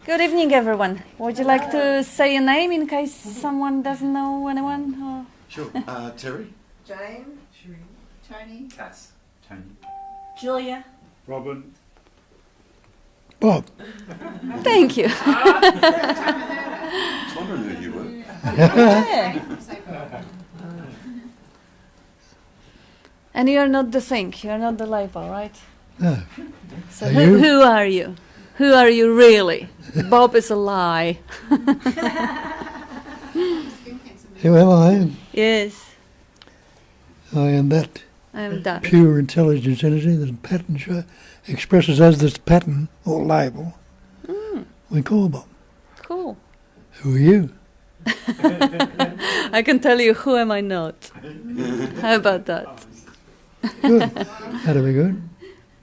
Good evening, everyone. Would you like to say your name in case someone doesn't know anyone? Or? Sure. Terry? Jane? Shireen? Tony? Cass. Tony. Julia. Robin. Bob. Thank you. I was wondering who you were. Yeah. And you're not the thing, you're not the label, right? No. So Are who, you? who are you? Who are you really? Bob is a lie. Who am I? Yes, I am that I am that. pure intelligence entity that pattern expresses as this pattern or label we call Bob. Cool. Who are you? I can tell you who am I not. How about that? Good. That'll be good.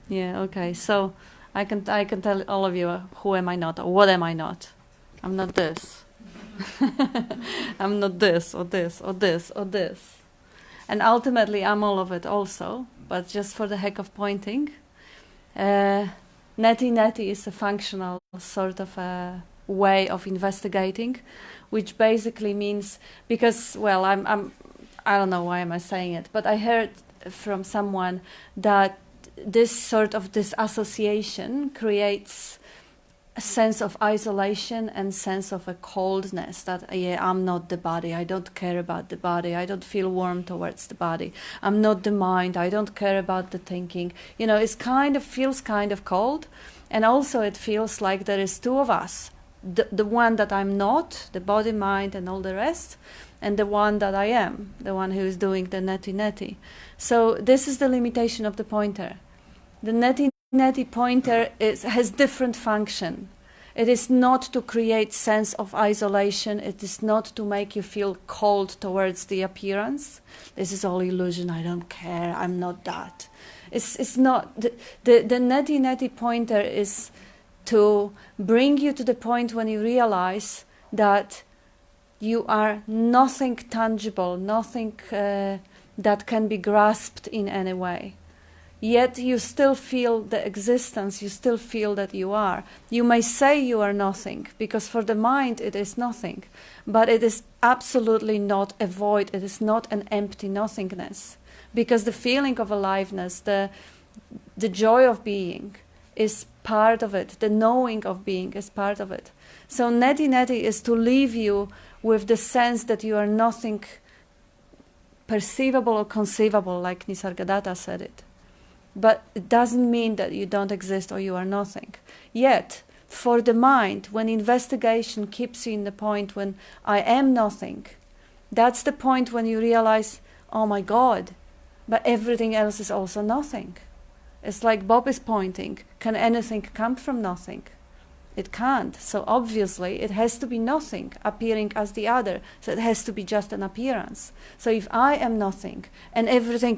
Yeah, okay. So I can tell all of you who am I not or what am I not. I'm not this. I'm not this or this or this or this. And ultimately I'm all of it also, but just for the heck of pointing. Neti is a functional sort of a way of investigating, which basically means, because, well, I don't know why am I saying it, but I heard from someone that this association creates a sense of isolation and sense of a coldness, that I'm not the body, I don't care about the body, I don't feel warm towards the body, I'm not the mind, I don't care about the thinking. It feels kind of cold, and also it feels like there is two of us, the one that I'm not, the body, mind and all the rest, and the one that I am, the one who is doing the neti. So this is the limitation of the pointer. The neti pointer has different function. It is not to create sense of isolation. It is not to make you feel cold towards the appearance. This is all illusion. I don't care. I'm not that. It's not. The neti pointer is to bring you to the point when you realize that you are nothing tangible, nothing that can be grasped in any way. Yet you still feel the existence, you still feel that you are. You may say you are nothing, because for the mind it is nothing, but it is absolutely not a void, it is not an empty nothingness, because the feeling of aliveness, the joy of being is part of it, the knowing of being is part of it. So neti is to leave you with the sense that you are nothing perceivable or conceivable, like Nisargadatta said it. But it doesn't mean that you don't exist or you are nothing. Yet, for the mind, when investigation keeps you in the point when I am nothing, that's the point when you realize, oh my God, but everything else is also nothing. It's like Bob is pointing, can anything come from nothing? It can't. So obviously it has to be nothing appearing as the other. So it has to be just an appearance. So if I am nothing and everything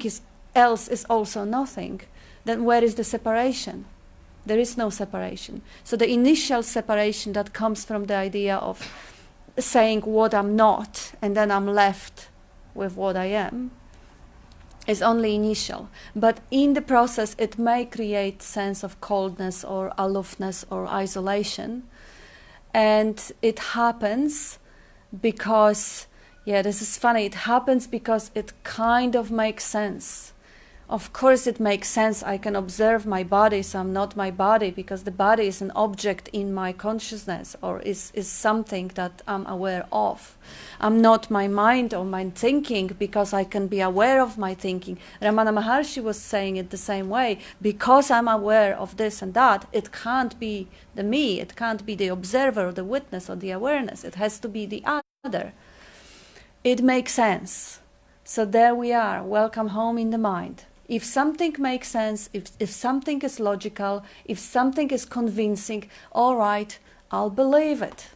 else is also nothing, then where is the separation? There is no separation. So the initial separation that comes from the idea of saying what I'm not and then I'm left with what I am is only initial. But in the process it may create sense of coldness or aloofness or isolation. And it happens because, this is funny, it happens because it kind of makes sense. Of course it makes sense. I can observe my body, so I'm not my body, because the body is an object in my consciousness or is something that I'm aware of. I'm not my mind or my thinking because I can be aware of my thinking. Ramana Maharshi was saying it the same way. Because I'm aware of this and that, it can't be the me, it can't be the observer or the witness or the awareness. It has to be the other. It makes sense. So there we are. Welcome home in the mind. If something makes sense, if something is logical, if something is convincing, all right, I'll believe it.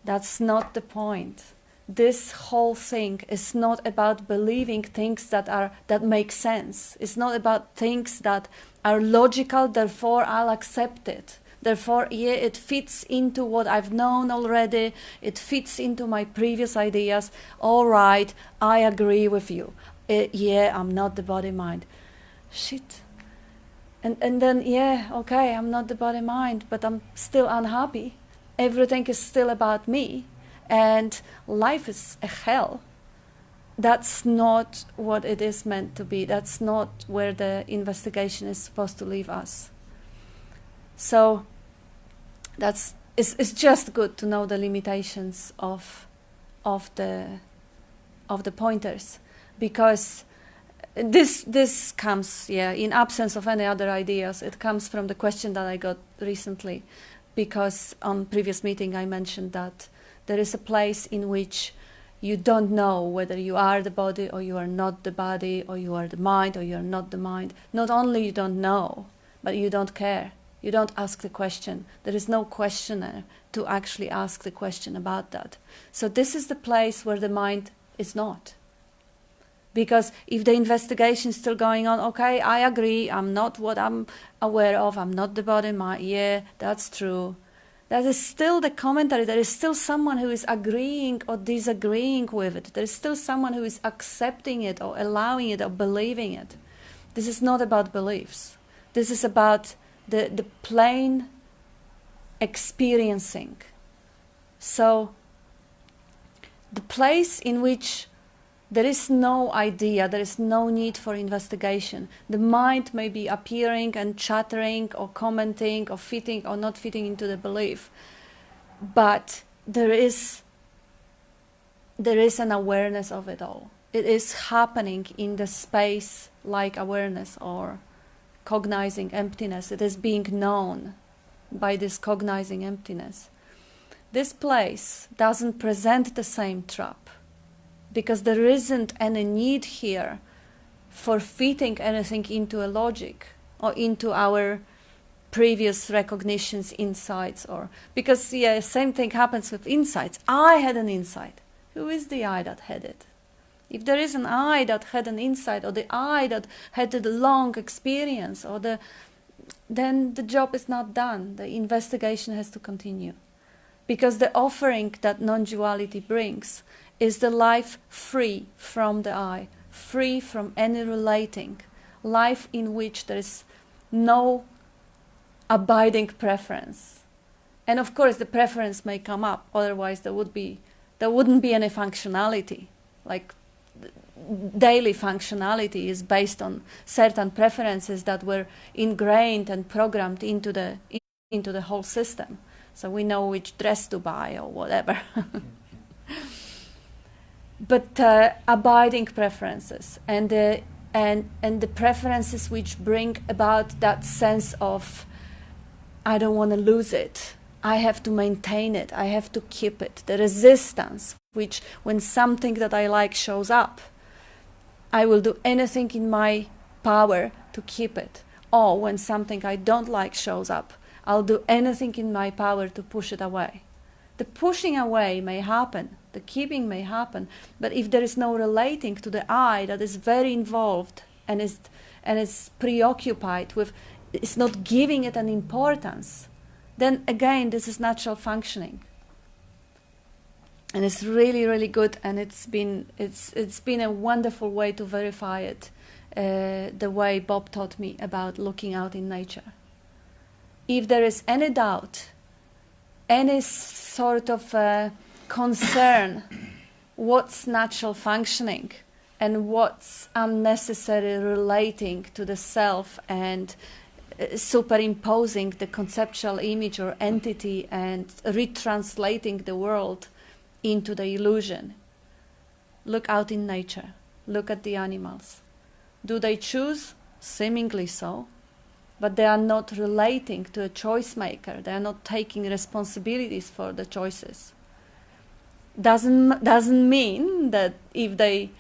That's not the point. This whole thing is not about believing things that make sense. It's not about things that are logical, therefore I'll accept it. Therefore, it fits into what I've known already. It fits into my previous ideas. All right, I agree with you. I'm not the body-mind. shit. And then, yeah, okay, I'm not the body-mind, but I'm still unhappy. Everything is still about me, and life is a hell. That's not what it is meant to be. That's not where the investigation is supposed to leave us. So it's just good to know the limitations of the pointers, because this comes, in absence of any other ideas, it comes from the question that I got recently, because on previous meeting I mentioned that there is a place in which you don't know whether you are the body or you are not the body, or you are the mind or you are not the mind. Not only you don't know, but you don't care. You don't ask the question. There is no questioner to actually ask the question about that. So this is the place where the mind is not. Because if the investigation is still going on, okay, I agree, I'm not what I'm aware of, I'm not the body, mind, yeah, that's true. That is still the commentary. There is still someone who is agreeing or disagreeing with it. There is still someone who is accepting it or allowing it or believing it. This is not about beliefs. This is about the plain experiencing. So the place in which there is no idea, there is no need for investigation. The mind may be appearing and chattering or commenting or fitting or not fitting into the belief, but there is an awareness of it all. It is happening in the space like awareness or cognizing emptiness. It is being known by this cognizing emptiness. This place doesn't present the same trap, because there isn't any need here for fitting anything into a logic or into our previous recognitions, insights, or because same thing happens with insights. I had an insight. Who is the I that had it? If there is an I that had an insight, or the I that had a long experience, then the job is not done. The investigation has to continue, because the offering that non-duality brings is the life free from the I, free from any relating, life in which there is no abiding preference. And of course the preference may come up, otherwise there wouldn't be any functionality. Like daily functionality is based on certain preferences that were ingrained and programmed into the whole system. So we know which dress to buy or whatever. But abiding preferences and the preferences which bring about that sense of, I don't want to lose it, I have to maintain it, I have to keep it. The resistance, which when something that I like shows up, I will do anything in my power to keep it. Or when something I don't like shows up, I'll do anything in my power to push it away. The pushing away may happen, the keeping may happen, but if there is no relating to the I that is very involved and is preoccupied with, is not giving it an importance, then again this is natural functioning. And it's really, really good, and it's been a wonderful way to verify it, the way Bob taught me about looking out in nature. If there is any doubt, any sort of concern, what's natural functioning and what's unnecessary relating to the self and superimposing the conceptual image or entity and retranslating the world into the illusion. Look out in nature. Look at the animals. Do they choose? Seemingly so. But they are not relating to a choice maker. They are not taking responsibilities for the choices. Doesn't mean that if they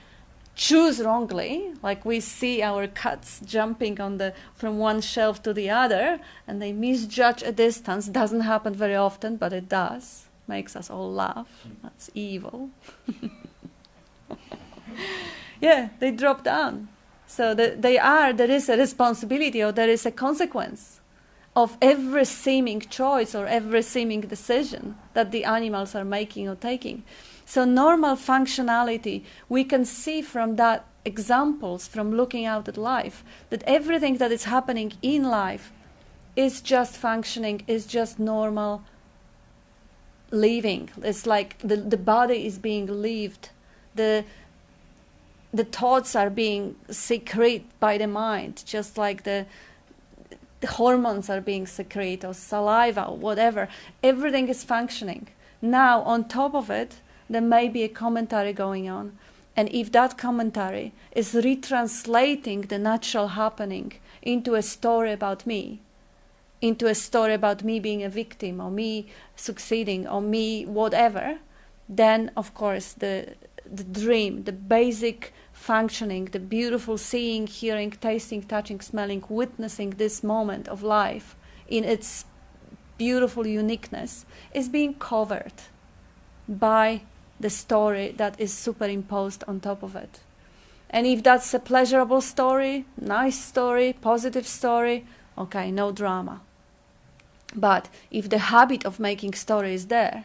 choose wrongly, like we see our cats jumping from one shelf to the other, and they misjudge a distance. Doesn't happen very often, but it does. Makes us all laugh. That's evil. Yeah, they drop down. So there is a responsibility, or there is a consequence of every seeming choice or every seeming decision that the animals are making or taking. So normal functionality, we can see from that examples from looking out at life, that everything that is happening in life is just functioning, is just normal living. It's like the body is being lived, the thoughts are being secreted by the mind, just like the hormones are being secreted, or saliva, or whatever. Everything is functioning. Now, on top of it, there may be a commentary going on. And if that commentary is retranslating the natural happening into a story about me, into a story about me being a victim, or me succeeding, or me whatever, then of course the dream, the basic functioning, the beautiful seeing, hearing, tasting, touching, smelling, witnessing this moment of life in its beautiful uniqueness is being covered by the story that is superimposed on top of it. And if that's a pleasurable story, nice story, positive story, okay, no drama. But if the habit of making story is there,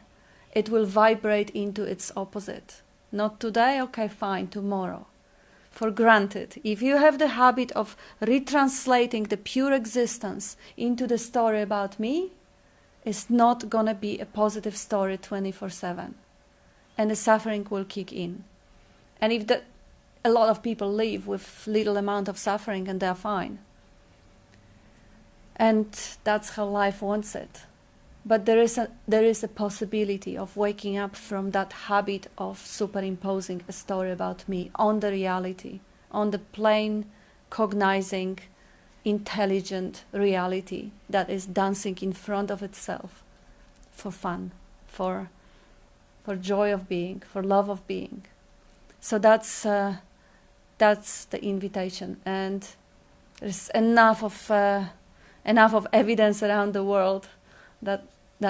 it will vibrate into its opposite. Not today, okay, fine, tomorrow. For granted, if you have the habit of retranslating the pure existence into the story about me, it's not going to be a positive story 24/7. And the suffering will kick in. And if a lot of people live with little amount of suffering and they're fine. And that's how life wants it. But there is a possibility of waking up from that habit of superimposing a story about me on the reality, on the plain, cognizing, intelligent reality that is dancing in front of itself for fun, for joy of being, for love of being. So that's the invitation, and there's enough of evidence around the world that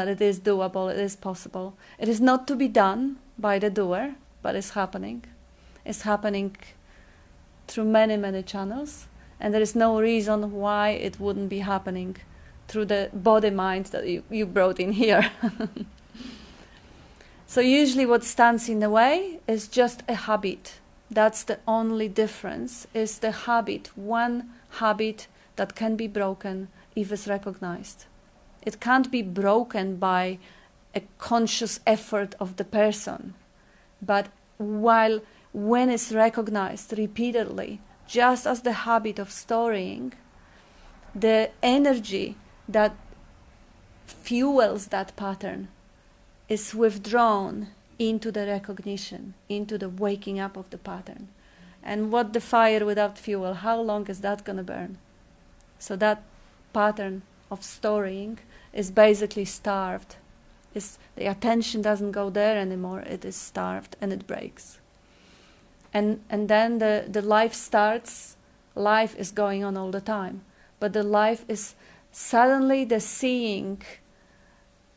it is doable, it is possible. It is not to be done by the doer, but it's happening. It's happening through many, many channels, and there is no reason why it wouldn't be happening through the body-mind that you brought in here. So usually what stands in the way is just a habit. That's the only difference, is the habit, one habit that can be broken if it's recognized. It can't be broken by a conscious effort of the person, but when it's recognized repeatedly, just as the habit of storing, the energy that fuels that pattern is withdrawn into the recognition, into the waking up of the pattern. And what the fire without fuel, how long is that going to burn? So that pattern of storing is basically starved. The attention doesn't go there anymore, it is starved and it breaks. And then the life starts, life is going on all the time. But the life is, suddenly the seeing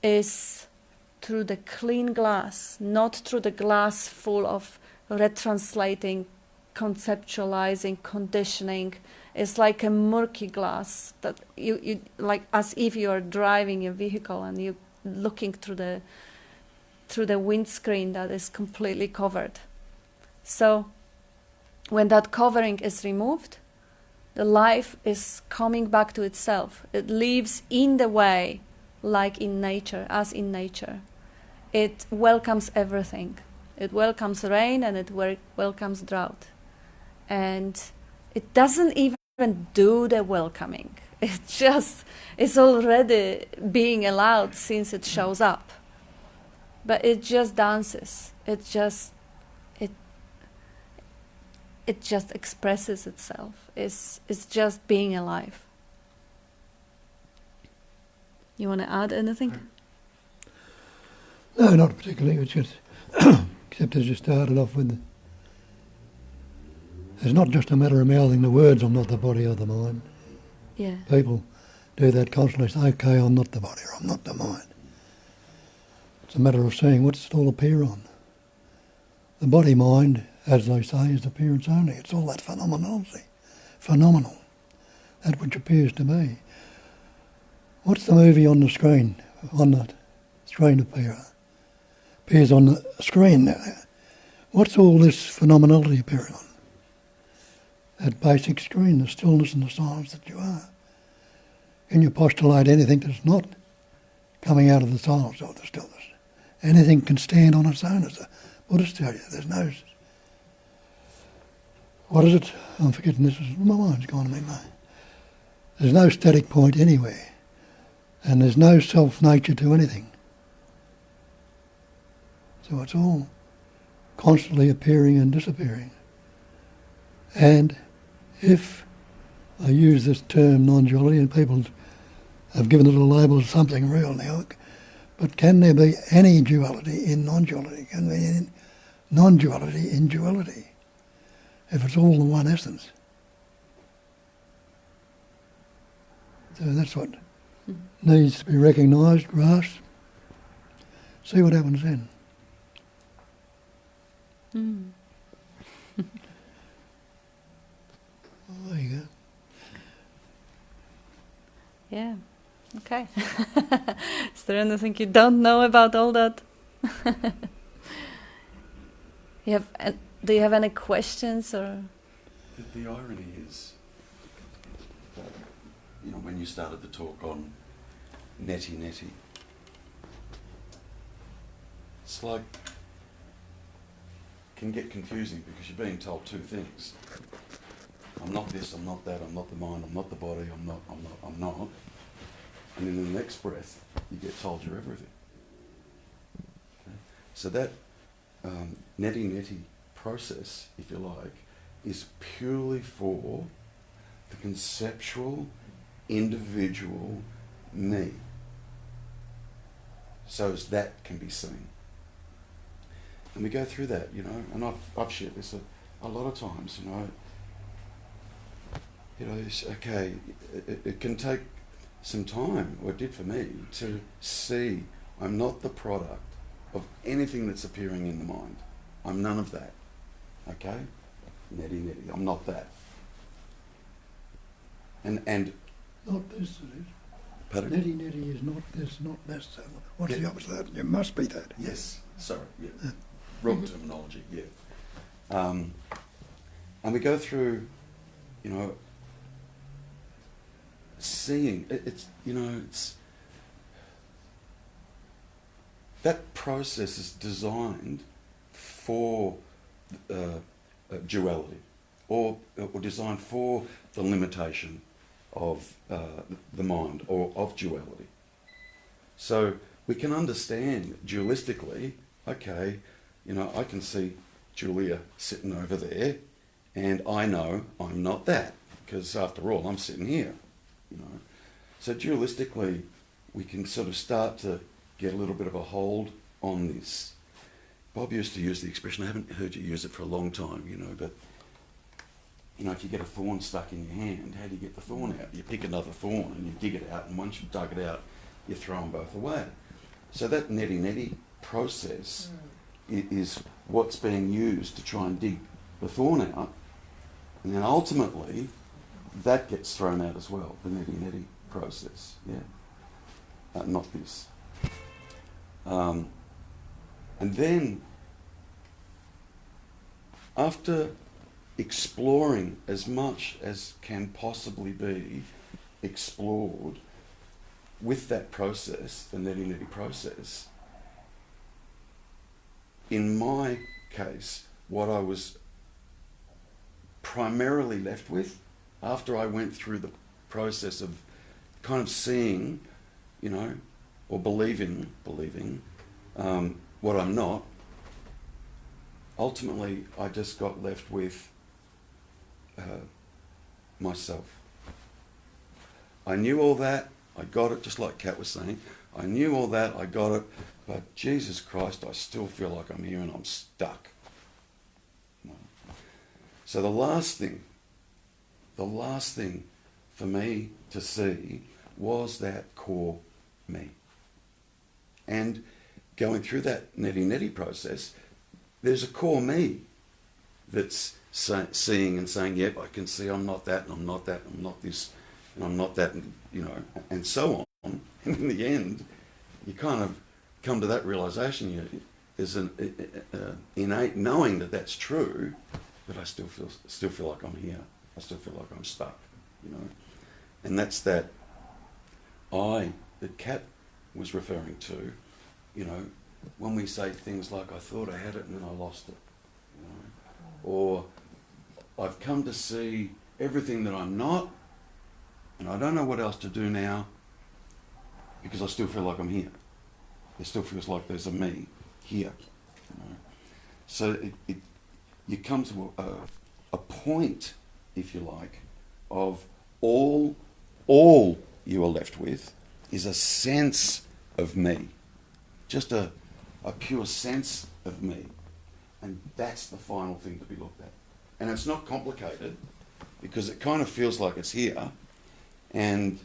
is through the clean glass, not through the glass full of retranslating, conceptualizing, conditioning. It's like a murky glass that you like, as if you are driving a vehicle and you're looking through the windscreen that is completely covered. So when that covering is removed, the life is coming back to itself. It lives in the way, like in nature, as in nature. It welcomes everything. It welcomes rain and it welcomes drought. And it doesn't even do the welcoming. It just is already being allowed since it shows up. But it just dances. It just expresses itself. It's just being alive. You want to add anything? No, not particularly. It's just, except as you started off with, it's not just a matter of mouthing the words, I'm not the body or the mind. Yeah. People do that constantly, say, okay, I'm not the body or I'm not the mind. It's a matter of saying, what's it all appear on? The body-mind, as they say, is appearance only. It's all that phenomenality. Phenomenal. That which appears to be. What's the movie on the screen? On the screen appears on the screen. What's all this phenomenality appearing on? that basic screen, the stillness and the silence that you are. Can you postulate anything that's not coming out of the silence or the stillness? Anything can stand on its own, as the Buddhists tell you. There's no... What is it? I'm forgetting this. My mind's gone to me, mate. There's no static point anywhere. And there's no self-nature to anything. So it's all constantly appearing and disappearing. And if I use this term non-duality, and people have given it a label of something real now, but can there be any duality in non-duality? Can there be any non-duality in duality? If it's all the one essence. So that's what needs to be recognised, grasped. See what happens then. Well, there you go. Yeah. Okay. Is there anything you don't know about all that? Do you have any questions or? The irony is, you know, when you started the talk on neti, it's like, can get confusing because you're being told two things. I'm not this, I'm not that, I'm not the mind, I'm not the body, I'm not. And in the next breath, you get told you're everything. Okay? So that neti process, if you like, is purely for the conceptual, individual me. So as that can be seen. And we go through that, you know, and I've shared this a lot of times, you know. You know, it's okay, it can take some time, or it did for me, to see I'm not the product of anything that's appearing in the mind. I'm none of that. Okay? Neti, I'm not that. And Not this, it is. pardon? Neti is not this, not this. So what's the opposite of that? It must be that. Yes, sorry, yeah. Wrong terminology, yeah. And we go through, you know, seeing, it's, you know, it's, that process is designed for duality, or designed for the limitation of the mind, or of duality. So we can understand dualistically, okay, you know, I can see Julia sitting over there, and I know I'm not that, because after all, I'm sitting here, you know. So dualistically, we can sort of start to get a little bit of a hold on this. Bob used to use the expression, I haven't heard you use it for a long time, you know, but, you know, if you get a thorn stuck in your hand, how do you get the thorn out? You pick another thorn and you dig it out, and once you've dug it out, you throw them both away. So that neti process is what's being used to try and dig the thorn out, and then ultimately that gets thrown out as well, the neti process, yeah. Not this. And then, after exploring as much as can possibly be explored with that process, the neti process, in my case, what I was primarily left with, after I went through the process of kind of seeing, you know, or believing what I'm not, ultimately I just got left with myself. I knew all that, I got it, just like Kat was saying. I knew all that, I got it, but Jesus Christ, I still feel like I'm here and I'm stuck. So the last thing for me to see was that core me. And going through that neti process, there's a core me that's seeing and saying, yep, I can see I'm not that, and I'm not that, and I'm not this, and I'm not that, and, you know, and so on. And in the end, you kind of come to that realisation, there's an innate knowing that that's true, but I still feel like I'm here. I still feel like I'm stuck, you know. And that's that I that Kat was referring to, you know, when we say things like, I thought I had it and then I lost it, you know, or I've come to see everything that I'm not and I don't know what else to do now because I still feel like I'm here. It still feels like there's a me here, you know. So you come to a point, if you like, of all you are left with is a sense of me. Just a pure sense of me. And that's the final thing to be looked at. And it's not complicated because it kind of feels like it's here and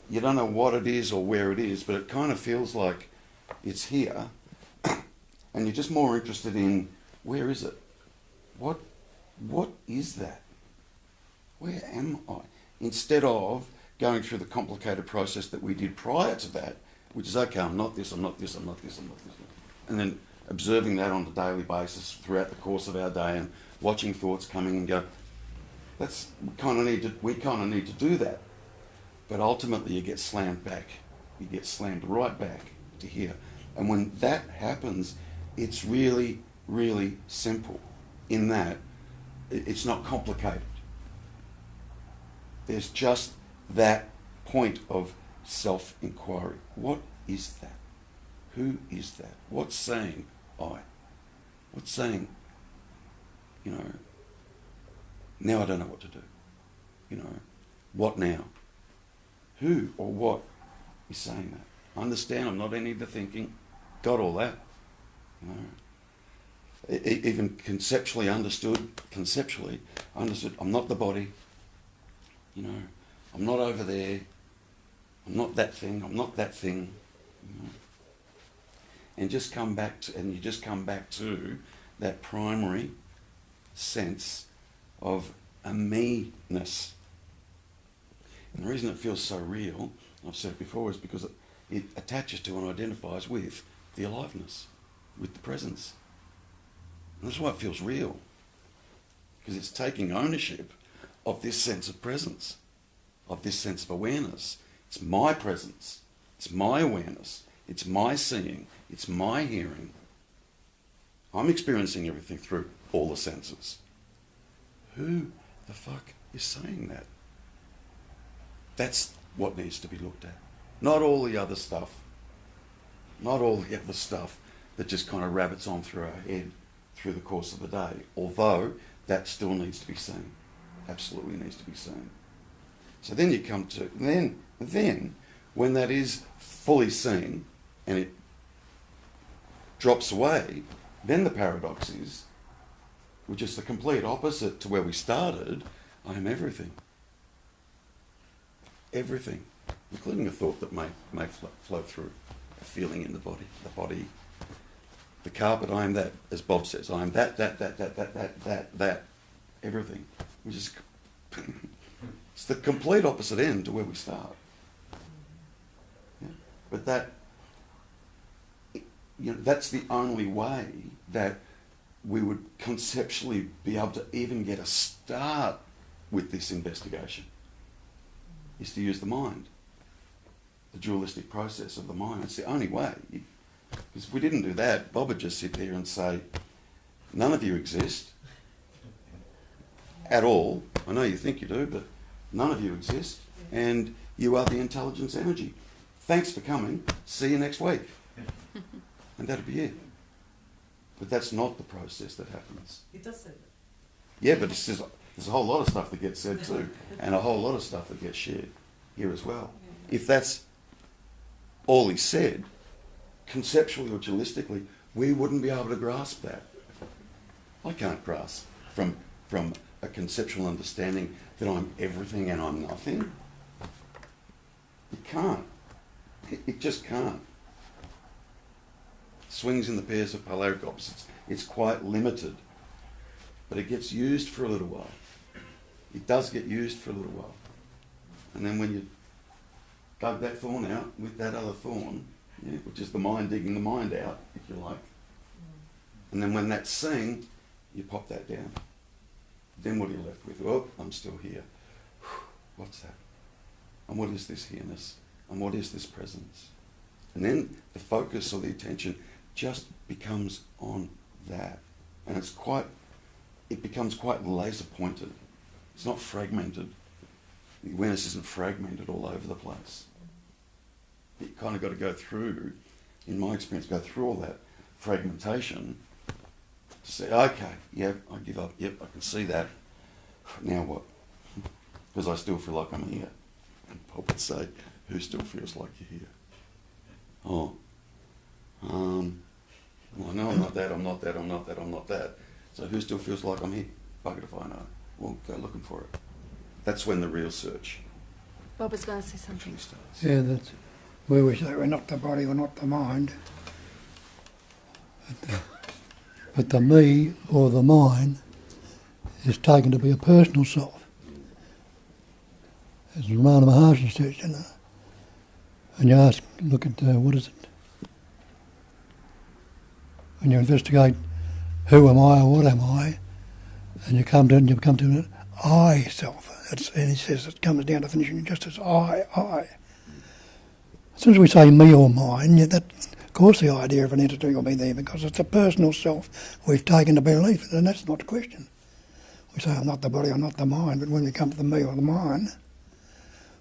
you don't know what it is or where it is, but it kind of feels like it's here and you're just more interested in where is it? What is that? Where am I? Instead of going through the complicated process that we did prior to that, which is, okay, I'm not this, I'm not this, I'm not this, I'm not this. And then observing that on a daily basis throughout the course of our day and watching thoughts coming and go, we kind of need to do that. But ultimately you get slammed back. You get slammed right back to here. And when that happens, it's really, really simple in that it's not complicated. There's just that point of self-inquiry. What is that? Who is that? What's saying I? What's saying, you know, now I don't know what to do. You know, what now? Who or what is saying that? I understand I'm not any of the thinking. Got all that. You know, even conceptually understood, I'm not the body. You know, I'm not over there. I'm not that thing. I'm not that thing. You know. And you just come back to that primary sense of a me-ness. And the reason it feels so real, I've said it before, is because it attaches to and identifies with the aliveness, with the presence. And that's why it feels real. Because it's taking ownership of this sense of presence, of this sense of awareness. It's my presence, it's my awareness, it's my seeing, it's my hearing. I'm experiencing everything through all the senses. Who the fuck is saying that? That's what needs to be looked at. Not all the other stuff. Not all the other stuff that just kind of rabbits on through our head through the course of the day. Although that still needs to be seen. Absolutely needs to be seen. So then you come to, then when that is fully seen and it drops away, then the paradox is, which is the complete opposite to where we started, I am everything. Everything, including a thought that may flow through, a feeling in the body, the carpet, I am that, as Bob says, I am that, everything, which is, it's the complete opposite end to where we start. Yeah? But that, you know, that's the only way that we would conceptually be able to even get a start with this investigation, is to use the mind, the dualistic process of the mind. It's the only way. Because if we didn't do that, Bob would just sit there and say, none of you exist at all. I know you think you do, but none of you exist, and you are the intelligence energy. Thanks for coming. See you next week. And that'd be it. But that's not the process that happens. He does say that. Yeah, but there's a whole lot of stuff that gets said too, and a whole lot of stuff that gets shared here as well. If that's all he said, conceptually or dualistically, we wouldn't be able to grasp that. I can't grasp from a conceptual understanding that I'm everything and I'm nothing. It can't. It just can't. Swings in the pairs of polaric opposites. It's quite limited, but it gets used for a little while. It does get used for a little while. And then when you dug that thorn out with that other thorn, yeah, which is the mind digging the mind out, if you like, and then when that's seen, you pop that down. Then what are you left with? Well, I'm still here. What's that? And what is this here-ness? And what is this presence? And then the focus or the attention just becomes on that. And it becomes quite laser pointed. It's not fragmented. The awareness isn't fragmented all over the place. You kind of got to go through, in my experience, go through all that fragmentation to say, okay, yeah, I give up. Yep, I can see that. Now what? Because I still feel like I'm here. And Bob would say, who still feels like you're here? Oh, well, no, I'm not that, I'm not that, I'm not that, I'm not that. So who still feels like I'm here? Bugger if I know. Well, go looking for it. That's when the real search Bob is going to say something. actually starts. Yeah, that's where we say we're not the body, we're not the mind. But the me or the mine is taken to be a personal self. As Ramana Maharshi says, you know. And you ask, look at, what is it? When you investigate who am I or what am I, and you come to an I self. And he says it comes down to finishing just as I. As soon as we say me or mine, that, of course the idea of an entity will be there because it's a personal self we've taken to belief, and that's not the question. We say I'm not the body, I'm not the mind, but when we come to the me or the mine,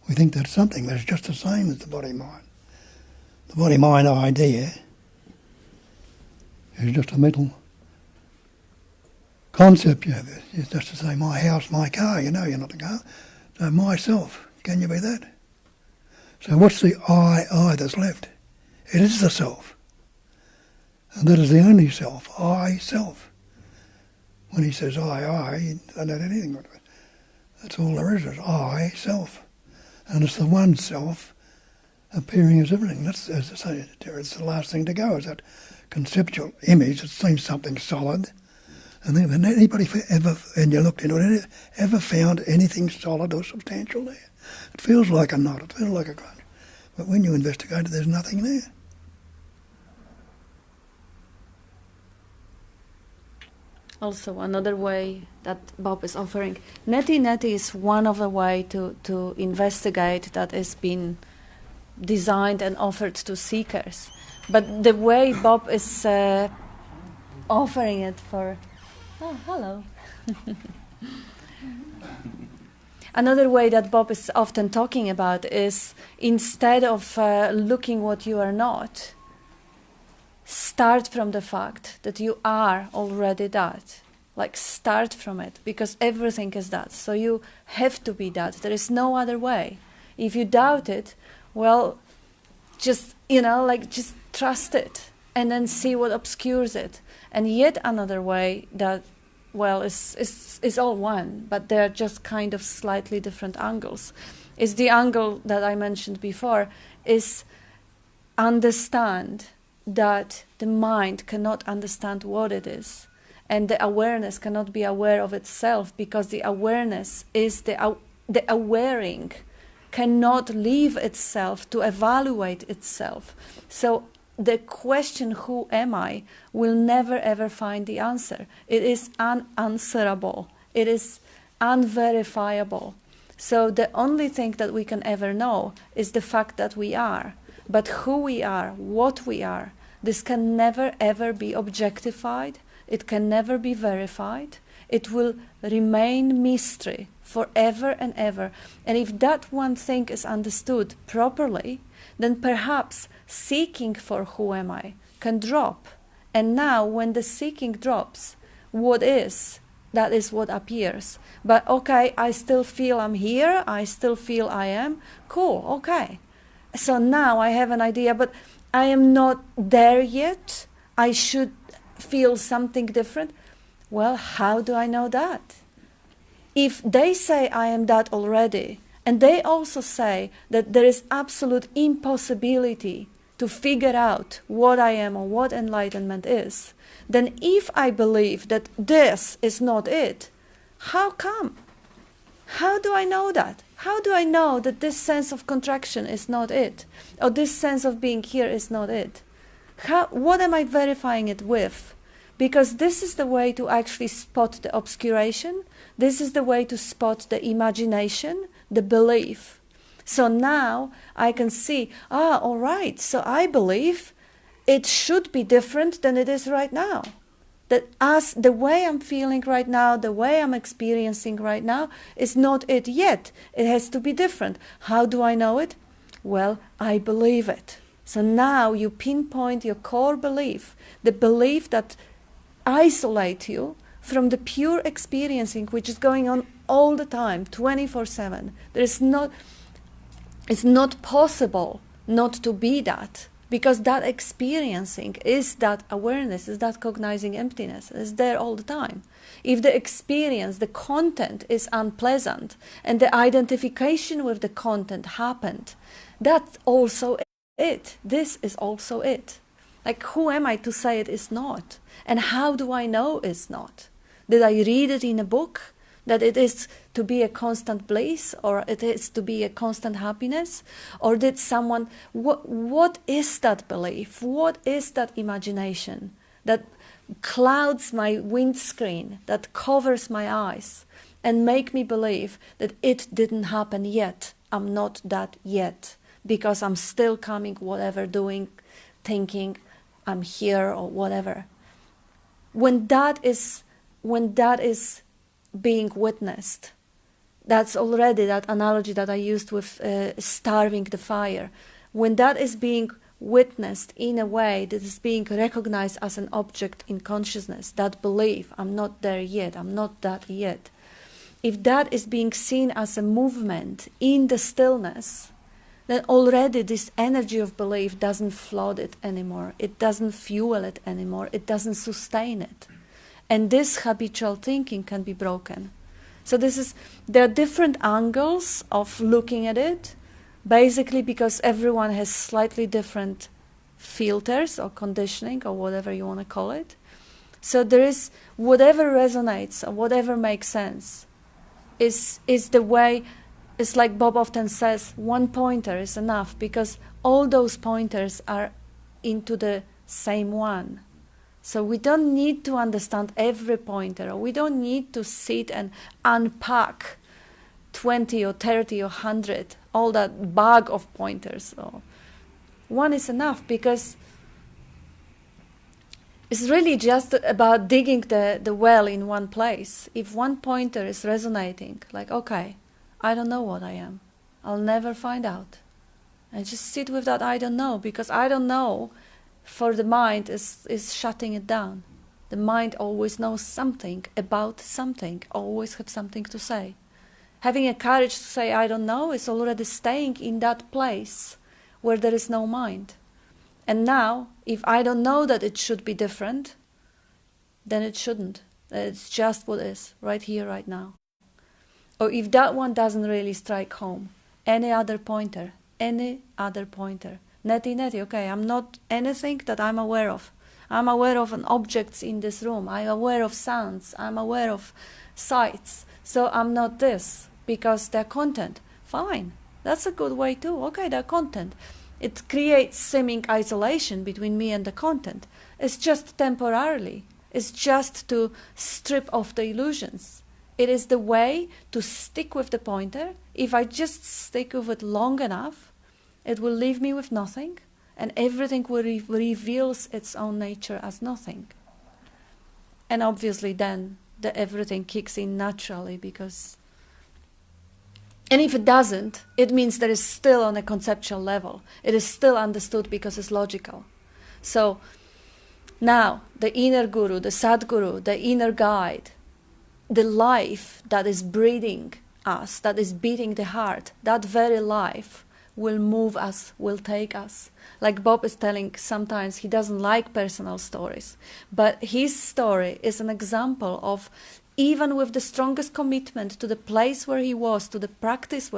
we think that's something that's just the same as the body-mind. The body-mind idea is just a mental concept you have. It's just to say my house, my car, you know you're not the car. So myself, can you be that? So what's the I that's left? It is the self. And that is the only self, I self. When he says I, he doesn't have anything with it. That's all there is I self. And it's the one self appearing as everything. That's, as I say, it's the last thing to go, is that conceptual image that seems something solid. And then anybody ever, and you looked into it, ever found anything solid or substantial there? It feels like a knot, it feels like a crunch. But when you investigate it, there's nothing there. Also, another way that Bob is offering, neti is one of the way to investigate that has been designed and offered to seekers. But the way Bob is offering it for... Oh, hello. Another way that Bob is often talking about is, instead of looking what you are not, start from the fact that you are already that. Like, start from it, because everything is that. So you have to be that. There is no other way. If you doubt it, well, just, just trust it and then see what obscures it. And yet another way that, well, is all one, but they're just kind of slightly different angles, is the angle that I mentioned before, is understand that the mind cannot understand what it is, and the awareness cannot be aware of itself, because the awareness is the awareing cannot leave itself to evaluate itself. So the question, who am I, will never ever find the answer. It is unanswerable. It is unverifiable. So the only thing that we can ever know is the fact that we are. But who we are, what we are, this can never ever be objectified. It can never be verified. It will remain mystery forever and ever. And if that one thing is understood properly, then perhaps seeking for who am I can drop. And now when the seeking drops, what is, that is what appears. But okay, I still feel I'm here, I still feel I am. Cool, okay. So now I have an idea, but I am not there yet. I should feel something different. Well, how do I know that? If they say I am that already, and they also say that there is absolute impossibility to figure out what I am or what enlightenment is, then if I believe that this is not it, how come? How do I know that? How do I know that this sense of contraction is not it? Or this sense of being here is not it? What am I verifying it with? because this is the way to actually spot the obscuration. This is the way to spot the imagination, the belief. So now I can see, all right, so I believe it should be different than it is right now. That as the way I'm feeling right now, the way I'm experiencing right now is not it yet. It has to be different. How do I know it? Well, I believe it. So now you pinpoint your core belief, the belief that isolates you from the pure experiencing which is going on all the time, 24/7. It's not possible not to be that, because that experiencing is that awareness, is that cognizing emptiness, is there all the time. If the experience, the content is unpleasant, and the identification with the content happened, that's also it. This is also it. Like, who am I to say it is not? And how do I know it's not? Did I read it in a book that it is to be a constant bliss, or it is to be a constant happiness? Or did someone, what is that belief? What is that imagination that clouds my windscreen, that covers my eyes and make me believe that it didn't happen yet? I'm not that yet, because I'm still coming, whatever, doing, thinking, I'm here or whatever. When that is being witnessed, that's already that analogy that I used with starving the fire. When that is being witnessed in a way that is being recognized as an object in consciousness, that belief, I'm not there yet, I'm not that yet. If that is being seen as a movement in the stillness, then already this energy of belief doesn't flood it anymore. It doesn't fuel it anymore. It doesn't sustain it. And this habitual thinking can be broken. So there are different angles of looking at it, basically because everyone has slightly different filters or conditioning or whatever you want to call it. So there is whatever resonates or whatever makes sense is the way. It's like Bob often says, one pointer is enough, because all those pointers are into the same one. So we don't need to understand every pointer, or we don't need to sit and unpack 20 or 30 or 100, all that bag of pointers. So one is enough, because it's really just about digging the well in one place. If one pointer is resonating, like, okay, I don't know what I am. I'll never find out. And just sit with that I don't know, because I don't know for the mind is shutting it down. The mind always knows something about something, always have something to say. Having a courage to say I don't know is already staying in that place where there is no mind. And now, if I don't know that it should be different, then it shouldn't. It's just what is, right here, right now. Or if that one doesn't really strike home, any other pointer. Neti, okay, I'm not anything that I'm aware of. I'm aware of objects in this room. I'm aware of sounds. I'm aware of sights. So I'm not this, because they're content. Fine, that's a good way too. Okay, they're content. It creates seeming isolation between me and the content. It's just temporarily. It's just to strip off the illusions. It is the way to stick with the pointer. If I just stick with it long enough, it will leave me with nothing, and everything will reveals its own nature as nothing. And obviously then the everything kicks in naturally, because... And if it doesn't, it means that it's still on a conceptual level. It is still understood because it's logical. So now the inner guru, the Sadguru, the inner guide, the life that is breathing us, that is beating the heart, that very life will move us, will take us. Like Bob is telling, sometimes he doesn't like personal stories, but his story is an example of, even with the strongest commitment to the place where he was, to the practice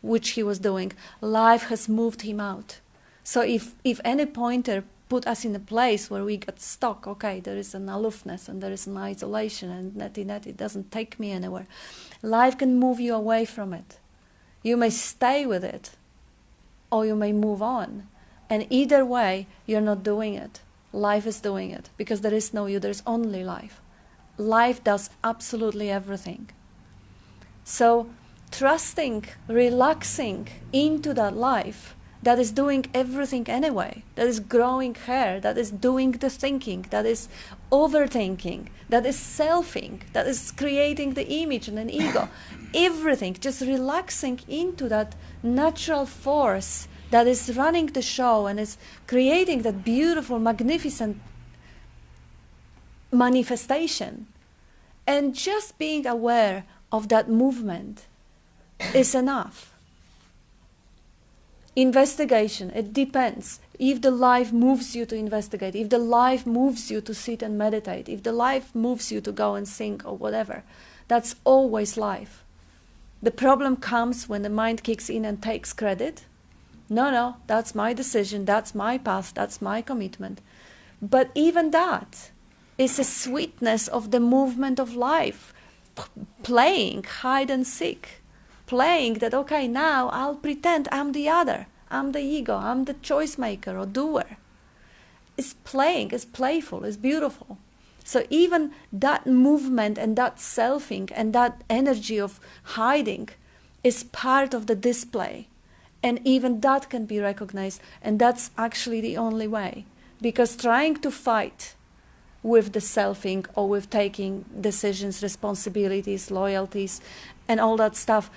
which he was doing, life has moved him out. So if any pointer put us in a place where we got stuck, okay, there is an aloofness and there is an isolation, and neti doesn't take me anywhere. Life can move you away from it. You may stay with it, or you may move on. And either way, you're not doing it. life is doing it, because there is no you, there is only life. Life does absolutely everything. So trusting, relaxing into that life that is doing everything anyway, that is growing hair, that is doing the thinking, that is overthinking, that is selfing, that is creating the image and an ego, everything, just relaxing into that natural force that is running the show and is creating that beautiful, magnificent manifestation. And just being aware of that movement is enough. Investigation, it depends. If the life moves you to investigate, if the life moves you to sit and meditate, if the life moves you to go and sing or whatever, that's always life. The problem comes when the mind kicks in and takes credit. No, that's my decision, that's my path, that's my commitment. But even that is a sweetness of the movement of life, playing hide and seek, playing that, okay, now I'll pretend I'm the other, I'm the ego, I'm the choice maker or doer. It's playing, it's playful, it's beautiful. So even that movement and that selfing and that energy of hiding is part of the display. And even that can be recognized, and that's actually the only way. Because trying to fight with the selfing or with taking decisions, responsibilities, loyalties, and all that stuff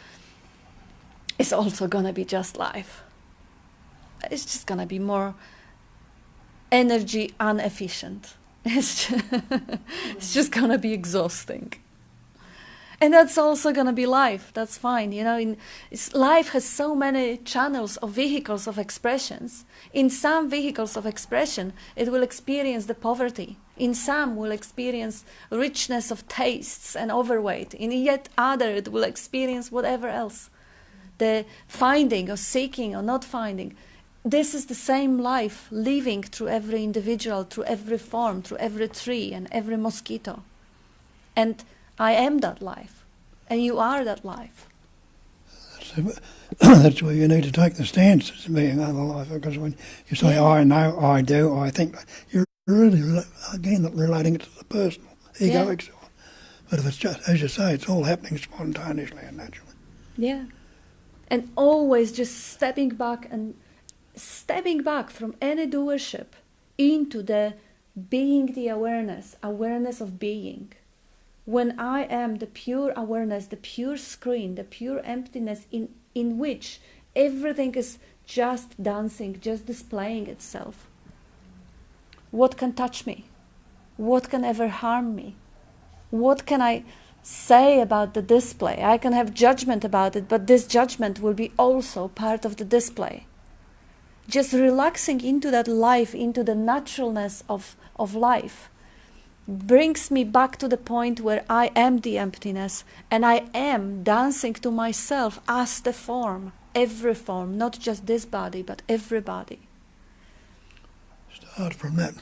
is also going to be just life. It's just going to be more energy inefficient. It's just going to be exhausting. And that's also going to be life. That's fine. You know, life has so many channels or vehicles of expressions. In some vehicles of expression, it will experience the poverty. In some, will experience richness of tastes and overweight. In yet other, it will experience whatever else. The finding or seeking or not finding. This is the same life living through every individual, through every form, through every tree and every mosquito. And I am that life, and you are that life. That's where you need to take the stance as being other life, because when you say, I know, I do, I think, you're really, again, relating it to the personal, egoic self. But if it's just, as you say, it's all happening spontaneously and naturally. Yeah. And always just stepping back from any doership into the being, the awareness of being. When I am the pure awareness, the pure screen, the pure emptiness in which everything is just dancing, just displaying itself. What can touch me? What can ever harm me? What can I say about the display? I can have judgment about it, but this judgment will be also part of the display. Just relaxing into that life, into the naturalness of life, brings me back to the point where I am the emptiness and I am dancing to myself as the form, every form, not just this body, but every body. Start from that.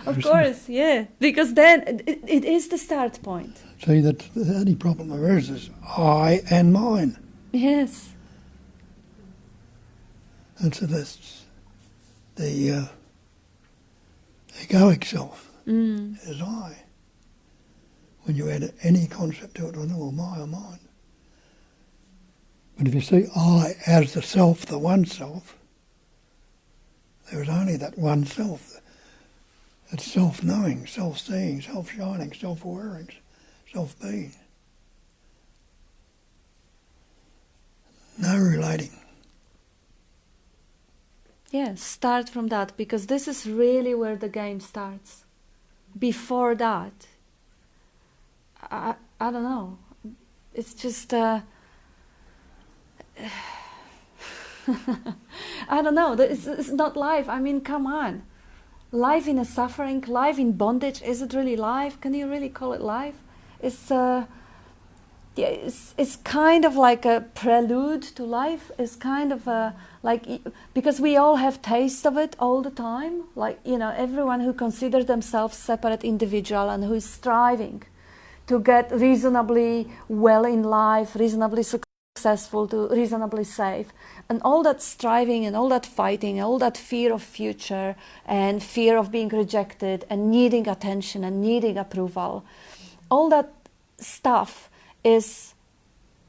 Of course, yeah, because then it is the start point. See, that the only problem there is I and mine. Yes. And so that's the egoic self is I. When you add any concept to it, or my or mine. But if you see I as the self, the one self, there is only that one self. It's self-knowing, self-seeing, self-shining, self-awareing, self-being. No relating. Yeah, start from that, because this is really where the game starts. Before that, I don't know. It's just, I don't know. It's not life. I mean, come on. Life in a suffering, life in bondage, is it really life? Can you really call it life? It's kind of like a prelude to life. It's kind of because we all have taste of it all the time. Like, you know, everyone who considers themselves separate individual and who is striving to get reasonably well in life, reasonably successful, to reasonably safe. And all that striving and all that fighting, all that fear of future and fear of being rejected and needing attention and needing approval, all that stuff is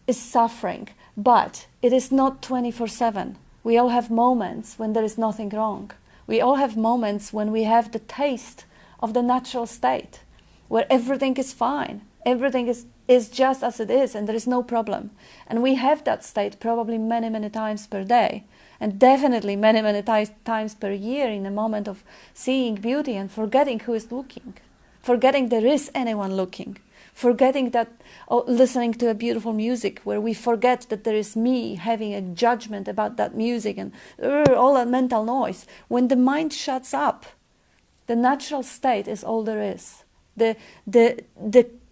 suffering. But it is not 24/7. We all have moments when there is nothing wrong. We all have moments when we have the taste of the natural state, where everything is fine, everything is just as it is, and there is no problem. And we have that state probably many, many times per day, and definitely many, many times per year, in a moment of seeing beauty and forgetting who is looking, forgetting there is anyone looking, forgetting that, listening to a beautiful music where we forget that there is me having a judgment about that music and all that mental noise. When the mind shuts up, the natural state is all there is. The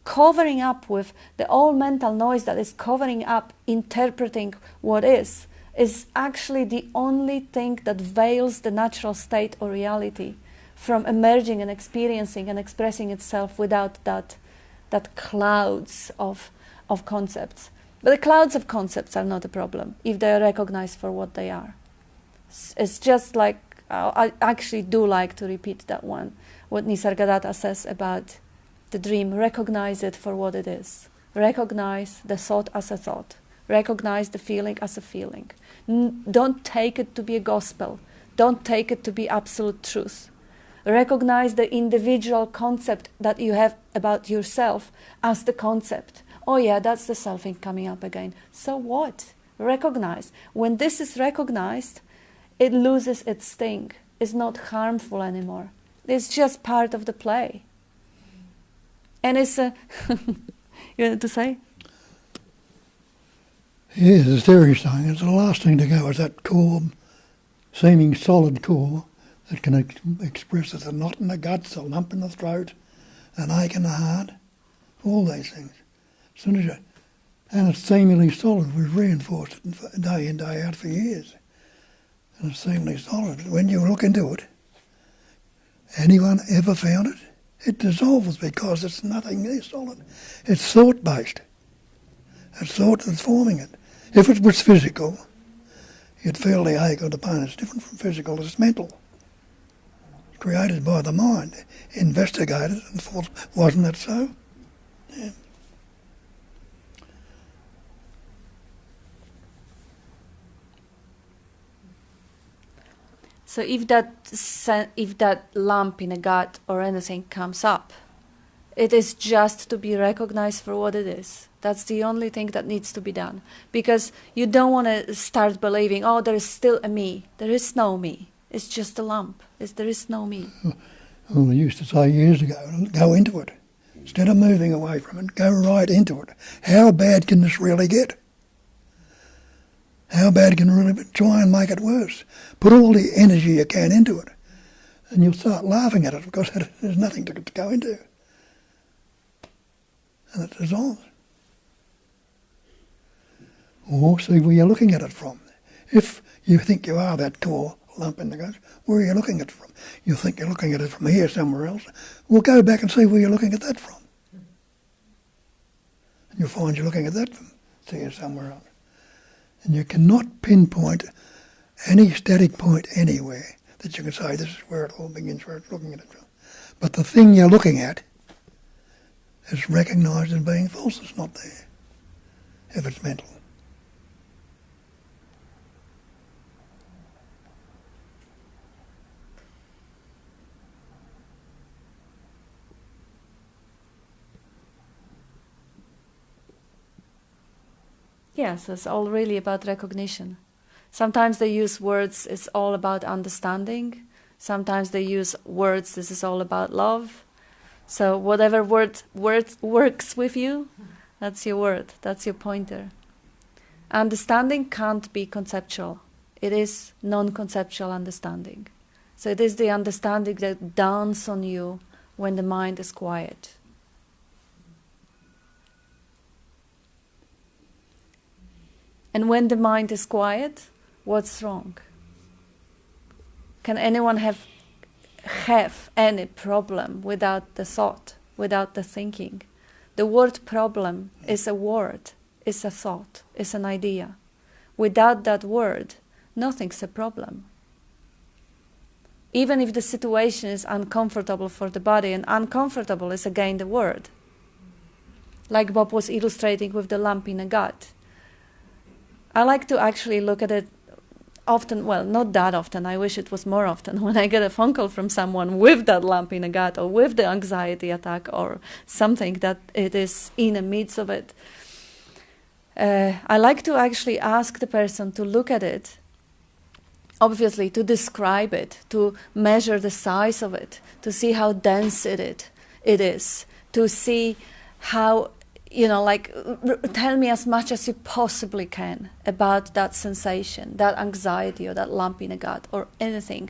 covering up with the all mental noise that is covering up interpreting what is actually the only thing that veils the natural state or reality from emerging and experiencing and expressing itself without that clouds of concepts. But the clouds of concepts are not a problem if they are recognized for what they are. It's just like, I actually do like to repeat that one, what Nisargadatta says about the dream. Recognize it for what it is. Recognize the thought as a thought. Recognize the feeling as a feeling. Don't take it to be a gospel. Don't take it to be absolute truth. Recognize the individual concept that you have about yourself as the concept. Oh yeah, that's the selfing coming up again. So what? Recognize. When this is recognized, it loses its sting. It's not harmful anymore. It's just part of the play. And it's a... You wanted to say? Yes, as Terry's saying, it's the last thing to go is that core, seeming solid core, that can express as a knot in the guts, a lump in the throat, an ache in the heart, all these things. As soon as you, and it's seemingly solid. We've reinforced it day in, day out for years. And it's seemingly solid. When you look into it, anyone ever found it? It dissolves because it's nothing there solid. It's thought-based. It's thought that's forming it. If it was physical, you'd feel the ache or the pain. It's different from physical, it's mental. Created by the mind, investigated and thought, wasn't that so? Yeah. So if that lump in a gut or anything comes up, it is just to be recognized for what it is. That's the only thing that needs to be done. Because you don't want to start believing, oh, there is still a me. There is no me. It's just a lump. There is no me. Well, I used to say years ago, go into it. Instead of moving away from it, go right into it. How bad can this really get? How bad can it really be? Try and make it worse. Put all the energy you can into it. And you'll start laughing at it because there's nothing to go into. And it dissolves. Or see where you're looking at it from. If you think you are that core lump in the gut, where are you looking at it from? You think you're looking at it from here somewhere else. Well, go back and see where you're looking at that from. And you'll find you're looking at that from here somewhere else. And you cannot pinpoint any static point anywhere that you can say this is where it all begins, where it's looking at it from. But the thing you're looking at is recognised as being false. It's not there, if it's mental. Yes, it's all really about recognition. Sometimes they use words, it's all about understanding. Sometimes they use words, this is all about love. So whatever word works with you, that's your word, that's your pointer. Understanding can't be conceptual. It is non-conceptual understanding. So it is the understanding that dawns on you when the mind is quiet. And when the mind is quiet, what's wrong? Can anyone have any problem without the thought, without the thinking? The word problem is a word. is a thought, is an idea. Without that word, nothing's a problem. Even if the situation is uncomfortable for the body, and uncomfortable is again the word. Like Bob was illustrating with the lump in the gut. I like to actually look at it often, well, not that often, I wish it was more often, when I get a phone call from someone with that lump in the gut or with the anxiety attack or something that it is in the midst of it. I like to actually ask the person to look at it, obviously to describe it, to measure the size of it, to see how dense it is, to see how, tell me as much as you possibly can about that sensation, that anxiety or that lump in the gut or anything.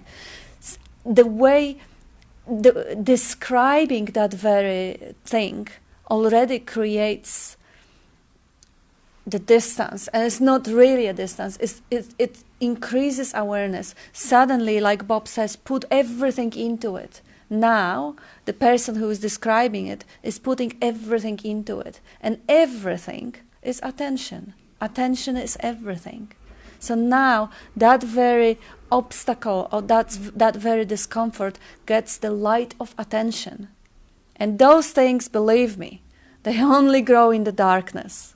Describing that very thing already creates the distance, and it's not really a distance, it increases awareness. Suddenly, like Bob says, put everything into it. Now, the person who is describing it is putting everything into it. And everything is attention. Attention is everything. So now, that very obstacle or that very discomfort gets the light of attention. And those things, believe me, they only grow in the darkness.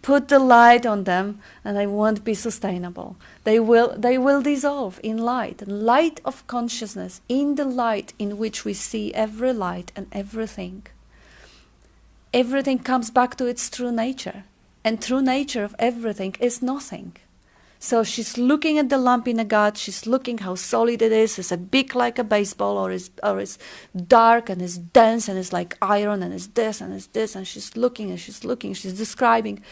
Put the light on them and they won't be sustainable. They will dissolve in light. Light of consciousness, in the light in which we see every light and everything. Everything comes back to its true nature. And true nature of everything is nothing. So she's looking at the lump in the gut, she's looking how solid it is. It's a big like a baseball, or it's dark and it's dense and it's like iron and it's this and it's this, and she's looking, she's describing.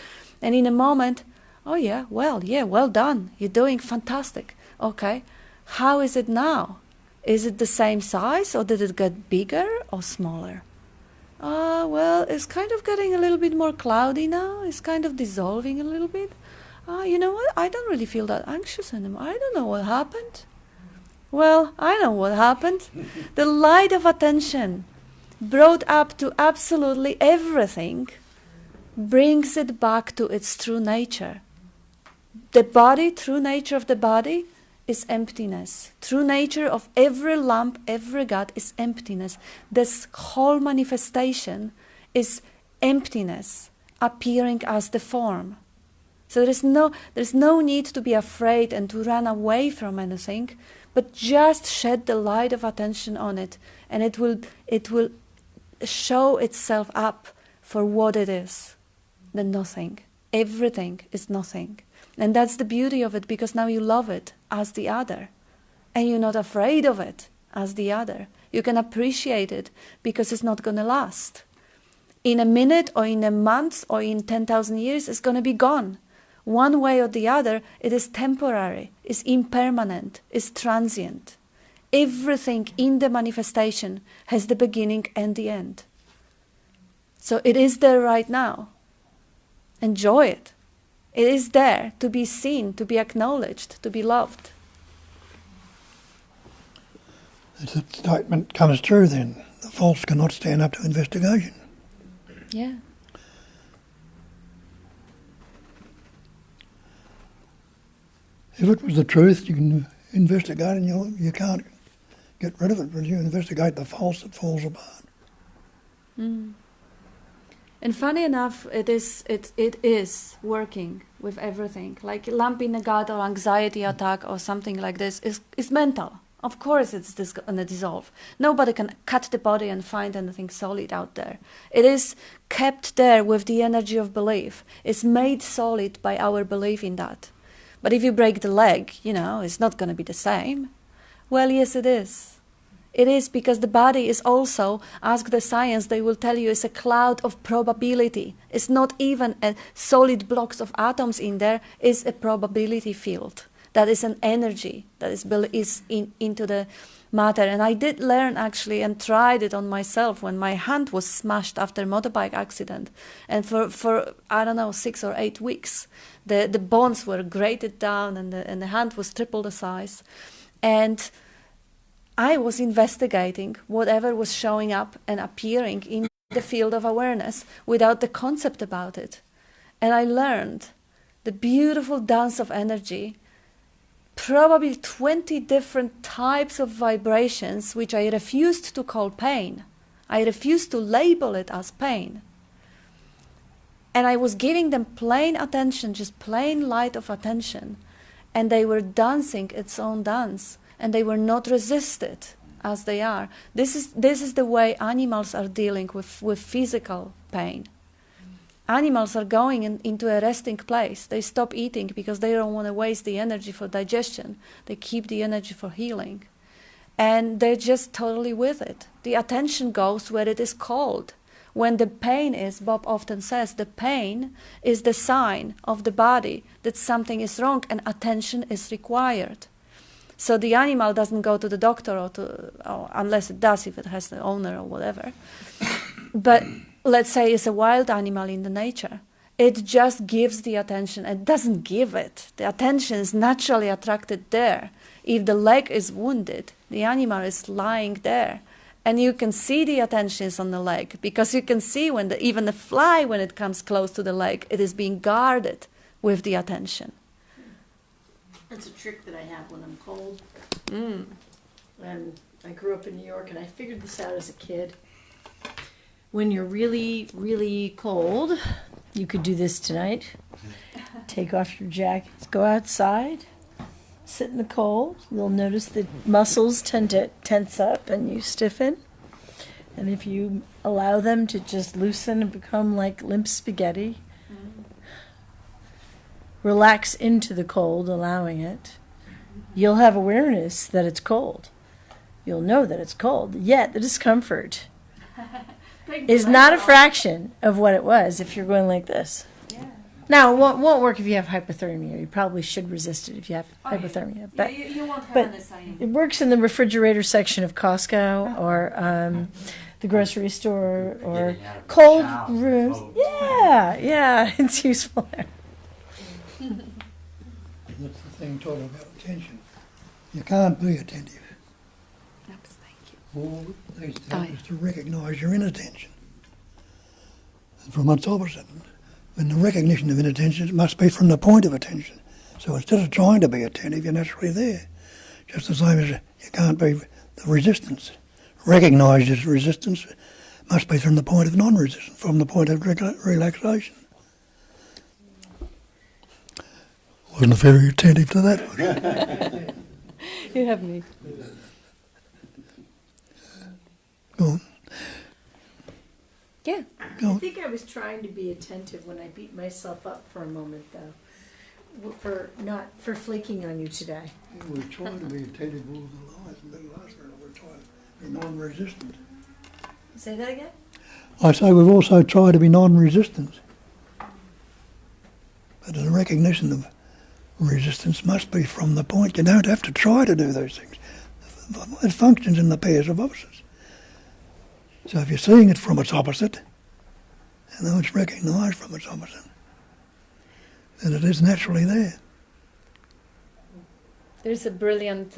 And in a moment, oh yeah, well done, you're doing fantastic. Okay, how is it now? Is it the same size, or did it get bigger or smaller? Well, it's kind of getting a little bit more cloudy now, it's kind of dissolving a little bit. You know what? I don't really feel that anxious anymore. I don't know what happened. Well, I know what happened. The light of attention, brought up to absolutely everything, brings it back to its true nature. The body, true nature of the body, is emptiness. True nature of every lump, every gut is emptiness. This whole manifestation is emptiness, appearing as the form. So there's no need to be afraid and to run away from anything, but just shed the light of attention on it, and it will show itself up for what it is, the nothing. Everything is nothing. And that's the beauty of it, because now you love it as the other, and you're not afraid of it as the other. You can appreciate it because it's not going to last. In a minute or in a month or in 10,000 years, it's going to be gone. One way or the other, it is temporary, is impermanent, is transient. Everything in the manifestation has the beginning and the end. So it is there right now. Enjoy it. It is there to be seen, to be acknowledged, to be loved. If that statement comes true, then the false cannot stand up to investigation. Yeah. If it was the truth, you can investigate, and you can't get rid of it, but you investigate the false, it falls apart. Mm. And funny enough, it is working with everything. Like lump in the gut or anxiety attack or something like this is mental. Of course it's going to dissolve. Nobody can cut the body and find anything solid out there. It is kept there with the energy of belief. It's made solid by our belief in that. But if you break the leg, it's not going to be the same. Well, yes, it is. It is, because the body is also, ask the science, they will tell you, it's a cloud of probability. It's not even a solid blocks of atoms in there, it's a probability field. That is an energy that is into the matter. And I did learn actually and tried it on myself when my hand was smashed after a motorbike accident. And for I don't know, 6 or 8 weeks, the bones were grated down and the hand was triple the size. And I was investigating whatever was showing up and appearing in the field of awareness without the concept about it. And I learned the beautiful dance of energy, probably 20 different types of vibrations, which I refused to call pain. I refused to label it as pain. And I was giving them plain attention, just plain light of attention. And they were dancing its own dance. And they were not resisted as they are. This is the way animals are dealing with physical pain. Animals are going into a resting place. They stop eating because they don't want to waste the energy for digestion. They keep the energy for healing. And they're just totally with it. The attention goes where it is called. When the pain is, Bob often says, the pain is the sign of the body that something is wrong and attention is required. So the animal doesn't go to the doctor or unless it does, if it has the owner or whatever. But let's say it's a wild animal in the nature. It just gives the attention. It doesn't give it. The attention is naturally attracted there. If the leg is wounded, the animal is lying there. And you can see the attention is on the leg, because you can see when even the fly, when it comes close to the leg, it is being guarded with the attention. That's a trick that I have when I'm cold. And I grew up in New York, and I figured this out as a kid. When you're really, really cold, you could do this tonight. Take off your jackets, go outside, sit in the cold. You'll notice the muscles tend to tense up and you stiffen. And if you allow them to just loosen and become like limp spaghetti, relax into the cold, allowing it, you'll have awareness that it's cold. You'll know that it's cold, yet the discomfort is not a fraction of what it was if you're going like this. Yeah. Now, it won't work if you have hypothermia. You probably should resist it if you have hypothermia. But But you won't have but an sign. it works in the refrigerator section of Costco or the grocery store or Getting out of the cold shower, rooms. cold. Yeah, it's useful there. That's the thing talking about attention. You can't be attentive. Oops, thank you. All these things is to recognise your inattention. And from its opposite, when the recognition of inattention, it must be from the point of attention. So instead of trying to be attentive, you're naturally there. Just the same as you can't be the resistance. Recognise this resistance must be from the point of non-resistance, from the point of relaxation. Wasn't very attentive to that. You have me. Go on. Yeah. Go I on. think I was trying to be attentive when I beat myself up for a moment, though, for flaking on you today. We're trying to be attentive all the life, and then last minute we're trying to be non-resistant. Say that again? I say we've also tried to be non-resistant. But the recognition of resistance must be from the point. You don't have to try to do those things. It functions in the pairs of opposites. So if you're seeing it from its opposite, and though it's recognised from its opposite, then it is naturally there. There's a brilliant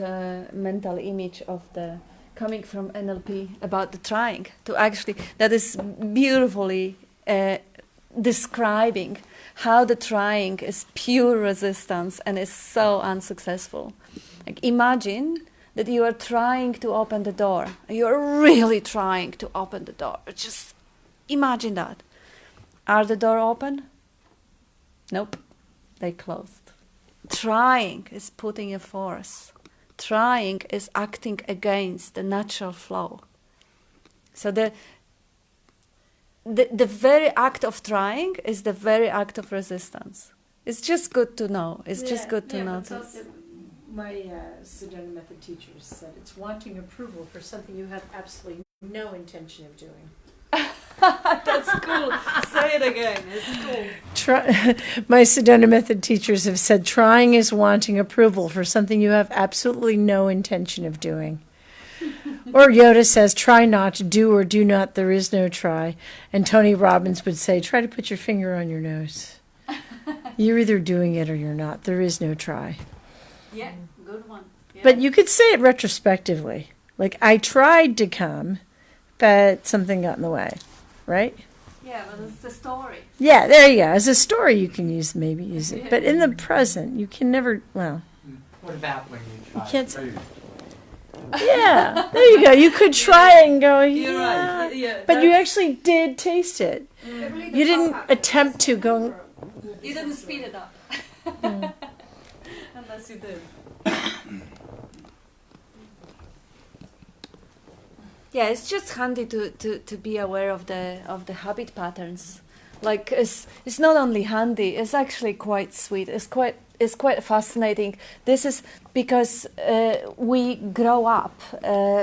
mental image of the coming from NLP about the trying to actually, that is beautifully describing how the trying is pure resistance and is so unsuccessful. Like imagine that you are trying to open the door. You are really trying to open the door. Just imagine that. Are the door open? Nope, they closed. Trying is putting a force. Trying is acting against the natural flow. So the very act of trying is the very act of resistance. It's just good to know. It's just good to notice. My Sedona method teachers said it's wanting approval for something you have absolutely no intention of doing. That's cool. Say it again. It's cool. My Sedona method teachers have said trying is wanting approval for something you have absolutely no intention of doing. Or Yoda says, try not, do or do not, there is no try. And Tony Robbins would say, try to put your finger on your nose. You're either doing it or you're not. There is no try. Yeah, good one. Yeah. But you could say it retrospectively. Like, I tried to come, but something got in the way, right? Yeah, but it's the story. Yeah, there you go. As a story, you can use it, but in the present, you can never. Well, What about when you try can't- food? yeah, there you go. You could try it and go, You're yeah, right. Yeah, but you actually did taste it. Only the You didn't top half attempt to go. you didn't speed it up. Unless you did. Yeah, it's just handy to be aware of the habit patterns. Like it's not only handy, it's actually quite sweet. It's quite fascinating. This is because we grow up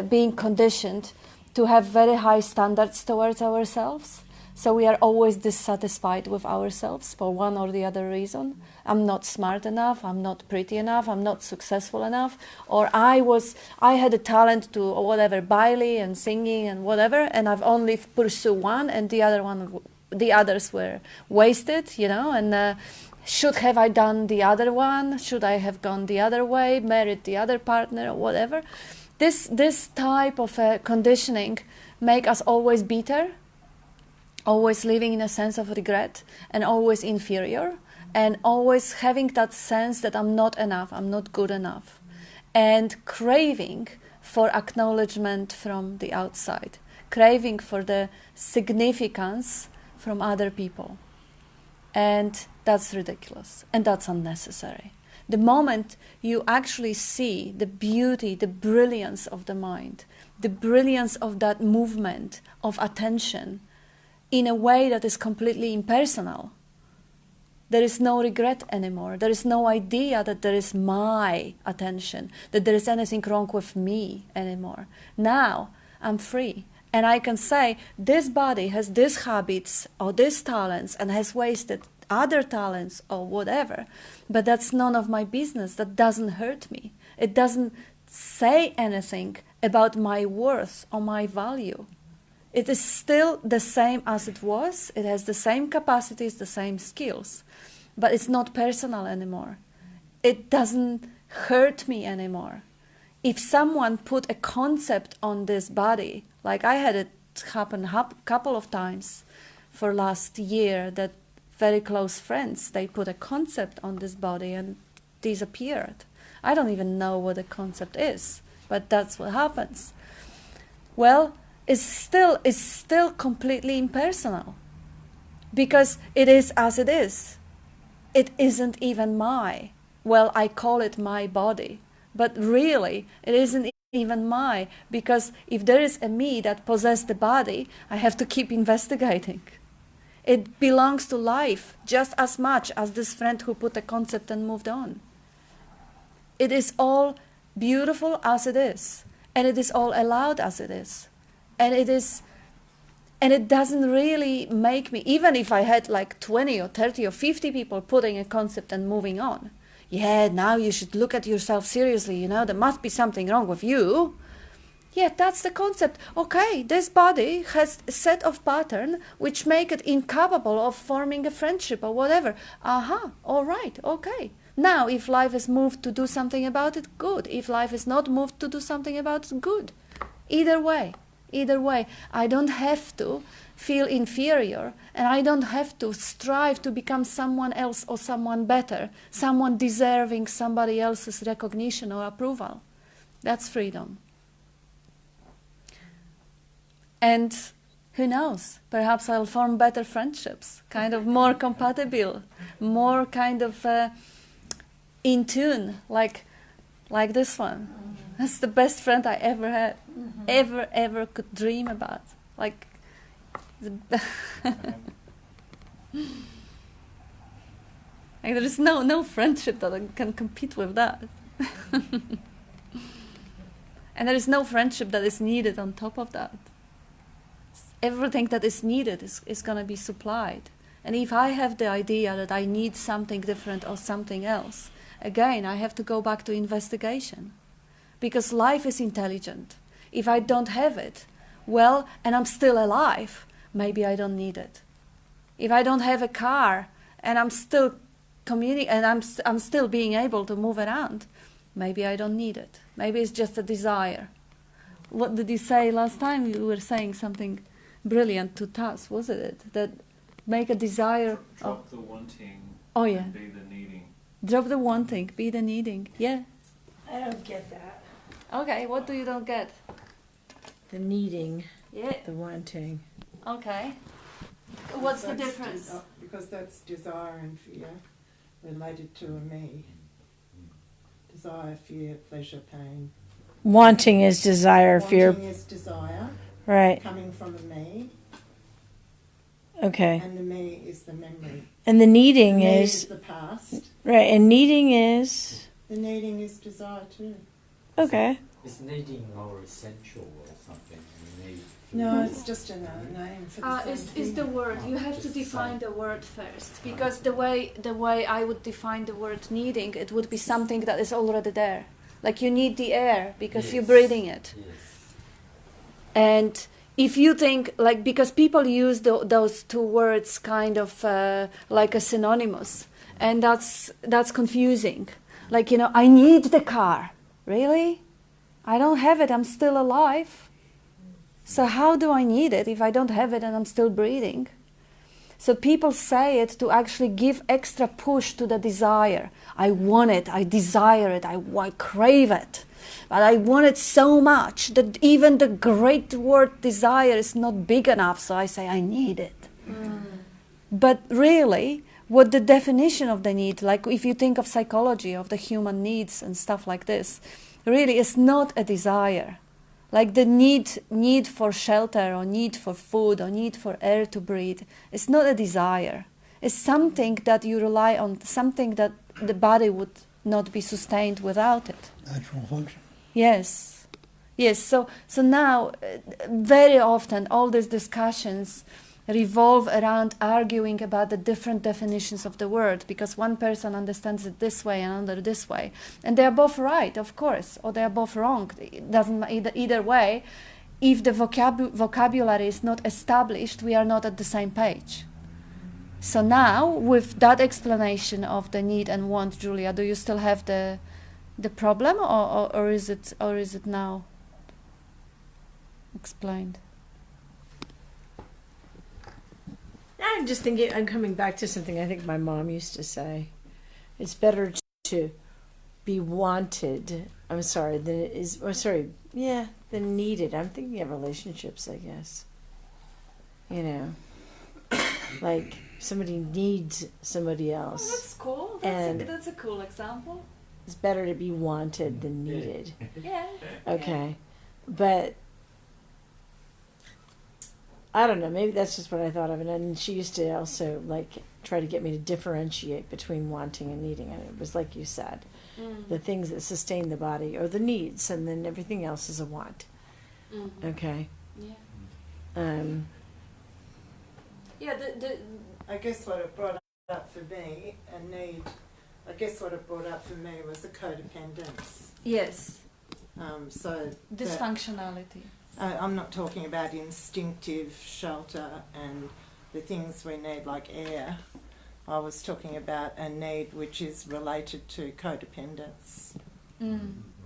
being conditioned to have very high standards towards ourselves. So we are always dissatisfied with ourselves for one or the other reason. I'm not smart enough, I'm not pretty enough, I'm not successful enough, or I had a talent to whatever, baile and singing and whatever, and I've only pursued one, and the others were wasted, and should have I done the other one? Should I have gone the other way, married the other partner, or whatever? This type of conditioning make us always bitter, always living in a sense of regret, and always inferior, and always having that sense that I'm not enough, I'm not good enough, and craving for acknowledgement from the outside, craving for the significance from other people. And that's ridiculous, and that's unnecessary. The moment you actually see the beauty, the brilliance of the mind, the brilliance of that movement of attention in a way that is completely impersonal, there is no regret anymore. There is no idea that there is my attention, that there is anything wrong with me anymore. Now I'm free. And I can say, this body has these habits or these talents and has wasted other talents or whatever, but that's none of my business. That doesn't hurt me. It doesn't say anything about my worth or my value. It is still the same as it was. It has the same capacities, the same skills, but it's not personal anymore. It doesn't hurt me anymore. If someone put a concept on this body, like I had it happen a couple of times for last year, that very close friends, they put a concept on this body and disappeared. I don't even know what a concept is, but that's what happens. Well, it's still completely impersonal, because it is as it is. It isn't even I call it my body, but really it isn't even because if there is a me that possesses the body, I have to keep investigating. It belongs to life just as much as this friend who put a concept and moved on. It is all beautiful as it is, and it is all allowed as it is. And it doesn't really make me, even if I had like 20 or 30 or 50 people putting a concept and moving on. Yeah, now you should look at yourself seriously, there must be something wrong with you. Yeah, that's the concept. Okay, this body has a set of patterns which make it incapable of forming a friendship or whatever. All right, okay. Now, if life is moved to do something about it, good. If life is not moved to do something about it, good. Either way, I don't have to feel inferior, and I don't have to strive to become someone else or someone better, someone deserving somebody else's recognition or approval. That's freedom. And who knows, perhaps I'll form better friendships, kind of more compatible, more kind of in tune, like this one. That's the best friend I ever had, ever could dream about. Like, like there is no friendship that can compete with that. And there is no friendship that is needed on top of that. Everything that is needed is going to be supplied. And if I have the idea that I need something different or something else, again, I have to go back to investigation. Because life is intelligent. If I don't have it, well, and I'm still alive, maybe I don't need it. If I don't have a car and I'm still I'm still being able to move around, maybe I don't need it. Maybe it's just a desire. What did you say last time? You were saying something brilliant to task, wasn't it? That make a desire. Drop the wanting Oh yeah. and be the needing. Drop the wanting, be the needing. Yeah. I don't get that. Okay. What do you don't get? The needing, Yeah. the wanting. Okay. What's the That's difference? because that's desire and fear related to a me. Desire, fear, pleasure, pain. Wanting is desire, fear. Wanting is desire Right. coming from a me, Okay. and the me is the memory. And the needing The me is the past. right. And needing is The needing is desire too. okay. Is needing more essential or something? You need food. No, it's just another name for the same Is thing. the word. You have to Just the define same. the word first, because the way I would define the word needing, it would be something that is already there. Like you need the air because you're Yes. breathing it. Yes. And if you think, like, because people use those two words kind of like a synonymous, and that's confusing. Like, you know, I need the car. Really? I don't have it. I'm still alive. So how do I need it if I don't have it and I'm still breathing? So people say it to actually give extra push to the desire. I want it. I desire it. I crave it. But I want it so much that even the great word desire is not big enough, so I say I need it. But really, what the definition of the need, like if you think of psychology, of the human needs and stuff like this, really is not a desire. Like the need for shelter or need for food or need for air to breathe, it's not a desire. It's something that you rely on, something that the body would not be sustained without it. Natural function. Yes, yes. So now, very often, all these discussions revolve around arguing about the different definitions of the word, because one person understands it this way and another this way, and they are both right, of course, or they are both wrong. It doesn't matter either way. If the vocabulary is not established, we are not at the same page. So now, with that explanation of the need and want, Julia, do you still have the problem, or is it now explained? I'm just thinking. I'm coming back to something I think my mom used to say. It's better to be wanted. I'm sorry. Than it is. Oh, sorry. Yeah, than needed. I'm thinking of relationships, I guess. You know, like somebody needs somebody else. That's cool. And- That's a cool example. It's better to be wanted than needed. Yeah. Okay. But I don't know, maybe that's just what I thought of. And she used to also like try to get me to differentiate between wanting and needing. And it was like you said, the things that sustain the body are the needs, and then everything else is a want. Okay. Yeah. Yeah. I guess what it brought up for me, a need, I guess what it brought up for me was the codependence. Yes. So that- Dysfunctionality. I'm not talking about instinctive shelter and the things we need like air. I was talking about a need which is related to codependence.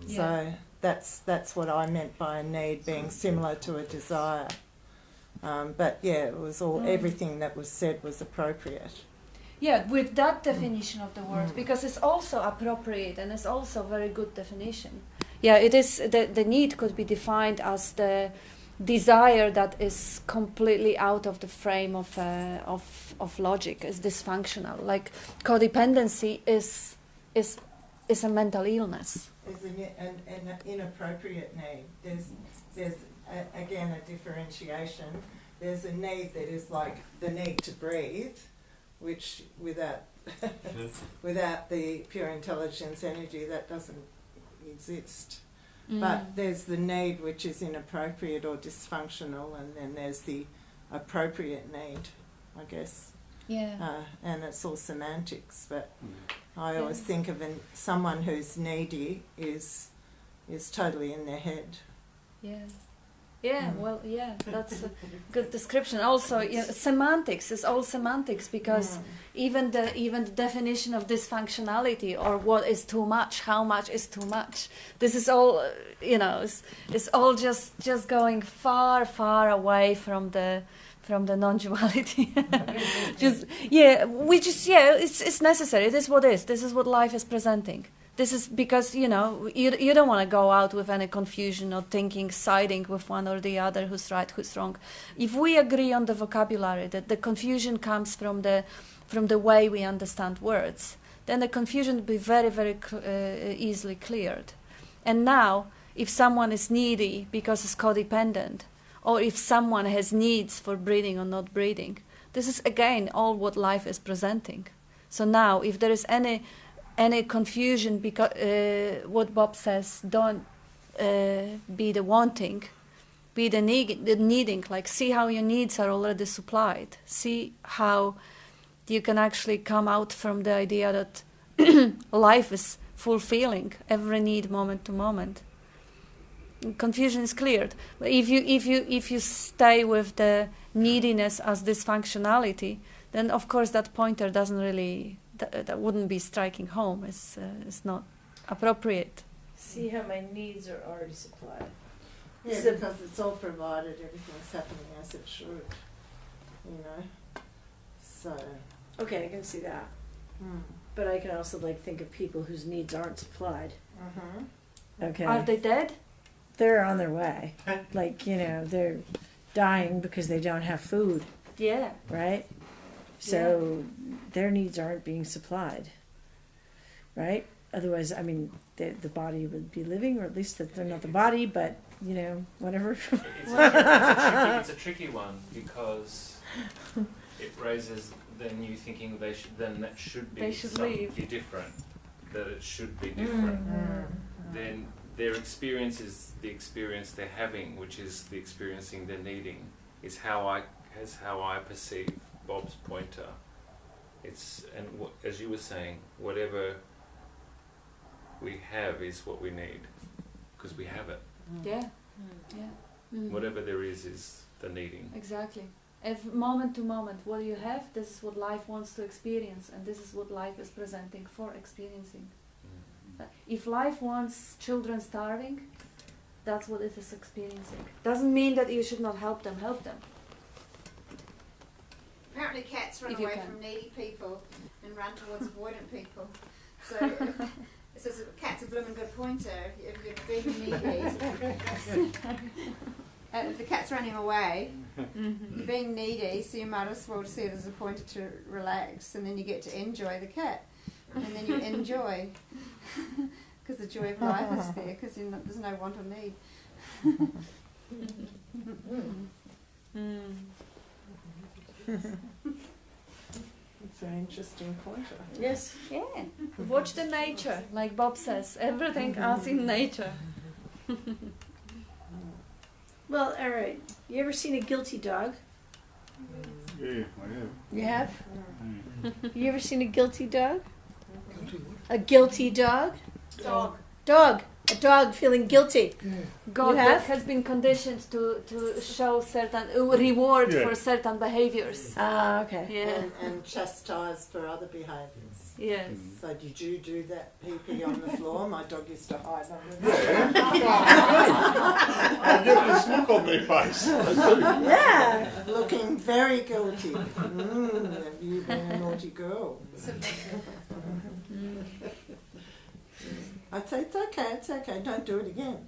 So that's what I meant by a need being similar to a desire. But yeah, it was all everything that was said was appropriate. Yeah, with that definition of the word, because it's also appropriate and it's also a very good definition. Yeah, it is. The need could be defined as the desire that is completely out of the frame of logic, is dysfunctional. Like codependency is a mental illness. There's an inappropriate need. There's again a differentiation. There's a need that is like the need to breathe, which without the pure intelligence energy that doesn't exist. But there's the need which is inappropriate or dysfunctional, and then there's the appropriate need, I guess. Yeah. And it's all semantics, but I always think of someone who's needy is totally in their head. Yeah. Yeah, well, yeah, that's a good description. Also, semantics is all semantics, because even the definition of dysfunctionality, or what is too much, how much is too much. This is all, it's all just going far away from the non-duality. It's necessary. It is what is. This is what life is presenting. This is because, you don't want to go out with any confusion or thinking, siding with one or the other, who's right, who's wrong. If we agree on the vocabulary, that the confusion comes from the way we understand words, then the confusion will be very, very easily cleared. And now, if someone is needy because it's codependent, or if someone has needs for breathing or not breathing, this is, again, all what life is presenting. So now, if there is any confusion, because what Bob says, don't be the wanting, be the needing. Like, see how your needs are already supplied. See how you can actually come out from the idea that life is fulfilling every need moment to moment. Confusion is cleared. But if you stay with the neediness as dysfunctionality, then of course that pointer doesn't really. That wouldn't be striking home. It's not appropriate. See how my needs are already supplied. Yeah, So- because it's all provided, everything's happening as it should, So, Okay, I can see that. But I can also think of people whose needs aren't supplied. Okay. Are they dead? They're on their way. They're dying because they don't have food, Yeah. right? So their needs aren't being supplied, right? Otherwise, the body would be living, or at least that they're not the body, but whatever. It's a tricky one, because it raises then you thinking then that should be They should something leave. different, that it should be different. Then their experience is the experience they're having, which is the experiencing they're needing, is how I perceive Bob's pointer. As you were saying, whatever we have is what we need, because we have it. Yeah. Yeah. Whatever there is the needing. Exactly. Moment to moment, what you have, this is what life wants to experience, and this is what life is presenting for experiencing. If life wants children starving, that's what it is experiencing. Doesn't mean that you should not help them. Help them. Apparently cats run If you away can. from needy people and run towards avoidant people. So it says cat's a blooming good pointer if you're being needy. If the cat's running away, you're being needy, so you might as well see it as a pointer to relax, and then you get to enjoy the cat. And then you enjoy, because the joy of life is there, because there's no want or need. it's an interesting pointer. Yes. Yeah. Watch the nature, like Bob says. Everything as in nature. Well, all right. You ever seen a guilty dog? Yeah, I have. You have? Mm. You ever seen a guilty dog? A guilty dog? Dog. A dog feeling guilty. God You that have? has been conditioned to show certain reward Yeah. for certain behaviors. Ah, okay. Yeah. And chastised for other behaviours. Yes. So did you do that pee-pee on the floor? My dog used to hide under the I get this look on their face. Yeah. looking very guilty. Have you been a naughty girl? I'd say, it's okay, don't do it again.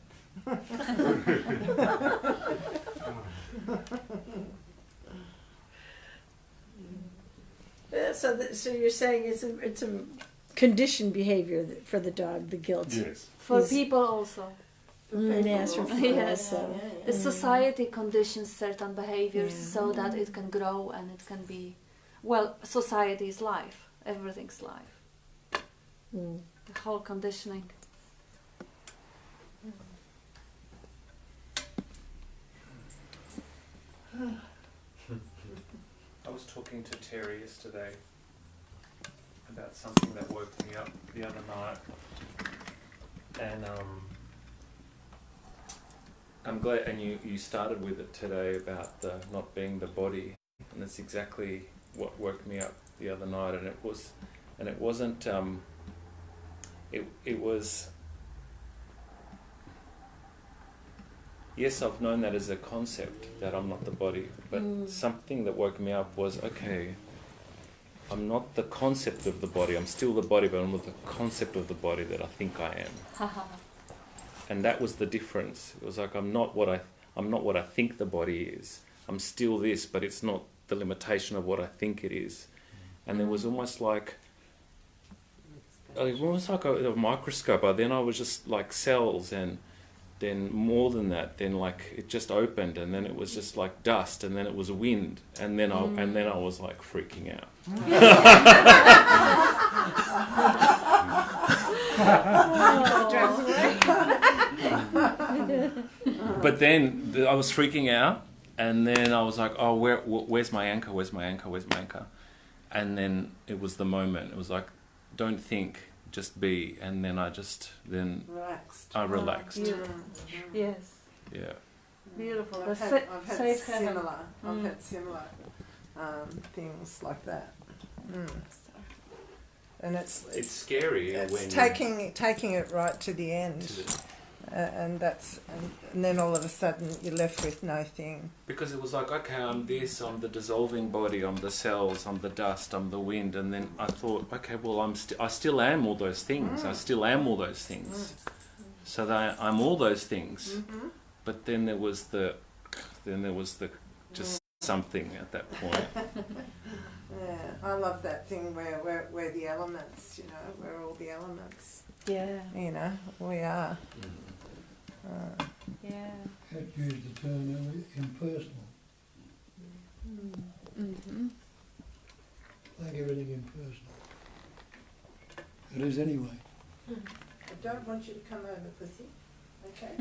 So you're saying it's a conditioned behavior for the dog, the guilt. Yes. For Yes. people also. Yes, for people Yes. also. The society conditions certain behaviors so that it can grow and it can be, well, society is life. Everything's life. Mm. The whole conditioning. I was talking to Terry yesterday about something that woke me up the other night, and I'm glad, and you started with it today about the not being the body, and that's exactly what woke me up the other night. And it wasn't. It was. Yes, I've known that as a concept that I'm not the body, but something that woke me up was, okay, I'm not the concept of the body. I'm still the body, but I'm not the concept of the body that I think I am. And that was the difference. It was like I'm not what I think the body is. I'm still this, but it's not the limitation of what I think it is. And there was almost like a microscope. But then I was just like cells, and then more than that. Then like it just opened, and then it was just like dust, and then it was wind, and then I was like freaking out. But then I was freaking out, and then I was like, "Oh, where's my anchor? Where's my anchor? Where's my anchor?" And then it was the moment. It was like, "Don't think, just be." And then I Relaxed. relaxed. Yes. Yeah. Beautiful. I've The had safe heaven. similar. I've had similar things like that. And it's scary when taking it right to the end, and then all of a sudden you're left with no thing. Because it was like, okay, I'm this, I'm the dissolving body, I'm the cells, I'm the dust, I'm the wind, and then I thought, okay, well, I still am all those things. I still am all those things. So that I'm all those things. But then there was the just something at that point. Yeah, I love that thing where we're the elements, we're all the elements. Yeah. We are. Yeah. Had used the term earlier, impersonal. Make everything impersonal. It is anyway. I don't want you to come over, pussy. Okay?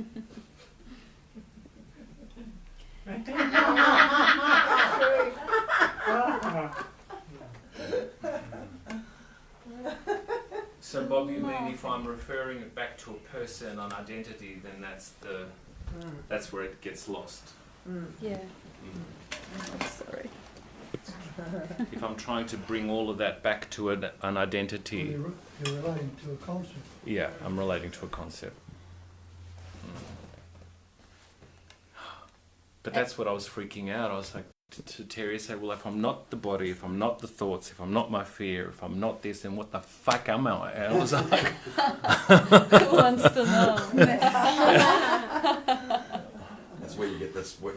So Bob, you mean if I'm referring it back to a person, an identity, then that's where it gets lost. Yeah. Sorry. If I'm trying to bring all of that back to an identity. You're relating to a concept. Yeah, I'm relating to a concept. But that's what I was freaking out. I was like, to Terry, I said, well, if I'm not the body, if I'm not the thoughts, if I'm not my fear, if I'm not this, then what the fuck am I? And I was like... Who wants to know? That's what you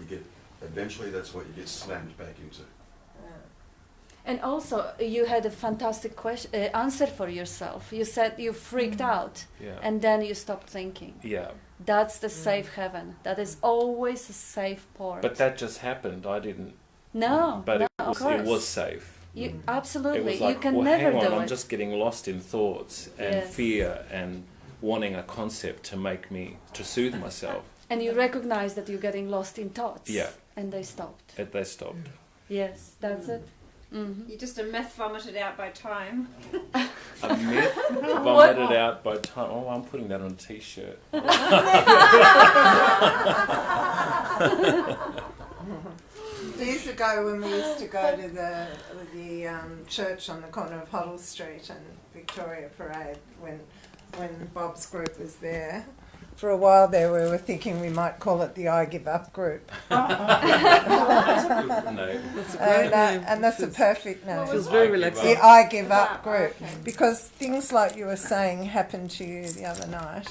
get, eventually that's what you get slammed back into. And also, you had a fantastic answer for yourself. You said you freaked out, and then you stopped thinking. Yeah. That's the safe heaven. That is always a safe port. But that just happened. I didn't... No, but of course. It was safe. You, absolutely. It was like, you can well, never hang on, do I'm it. just getting lost in thoughts and fear and wanting a concept to soothe myself. And you recognize that you're getting lost in thoughts. Yeah. And they stopped. They stopped. Yes, that's it. You're just a myth vomited out by time. A myth vomited out by time. Oh, I'm putting that on a t-shirt. Years ago, when we used to go to the church on the corner of Hoddle Street and Victoria Parade, when Bob's group was there, for a while there we were thinking we might call it the I Give Up group. That's a good name. That's a great name. And that's a perfect name. Feels very relaxing. The I Give Up group. Because things like you were saying happened to you the other night,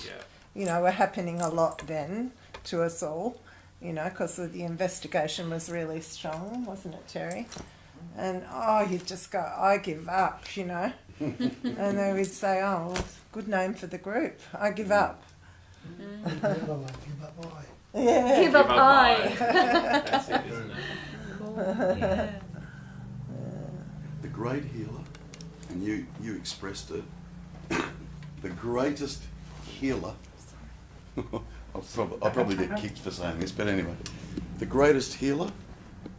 were happening a lot then to us all, because the investigation was really strong, wasn't it, Terry? And, you'd just go, I give up, And then we'd say, well, good name for the group, I give up. Give up I. Yeah. Give up I. That's it, isn't it? Cool. Yeah. The great healer, and you expressed it, the greatest healer, I'll probably get kicked for saying this, but anyway, the greatest healer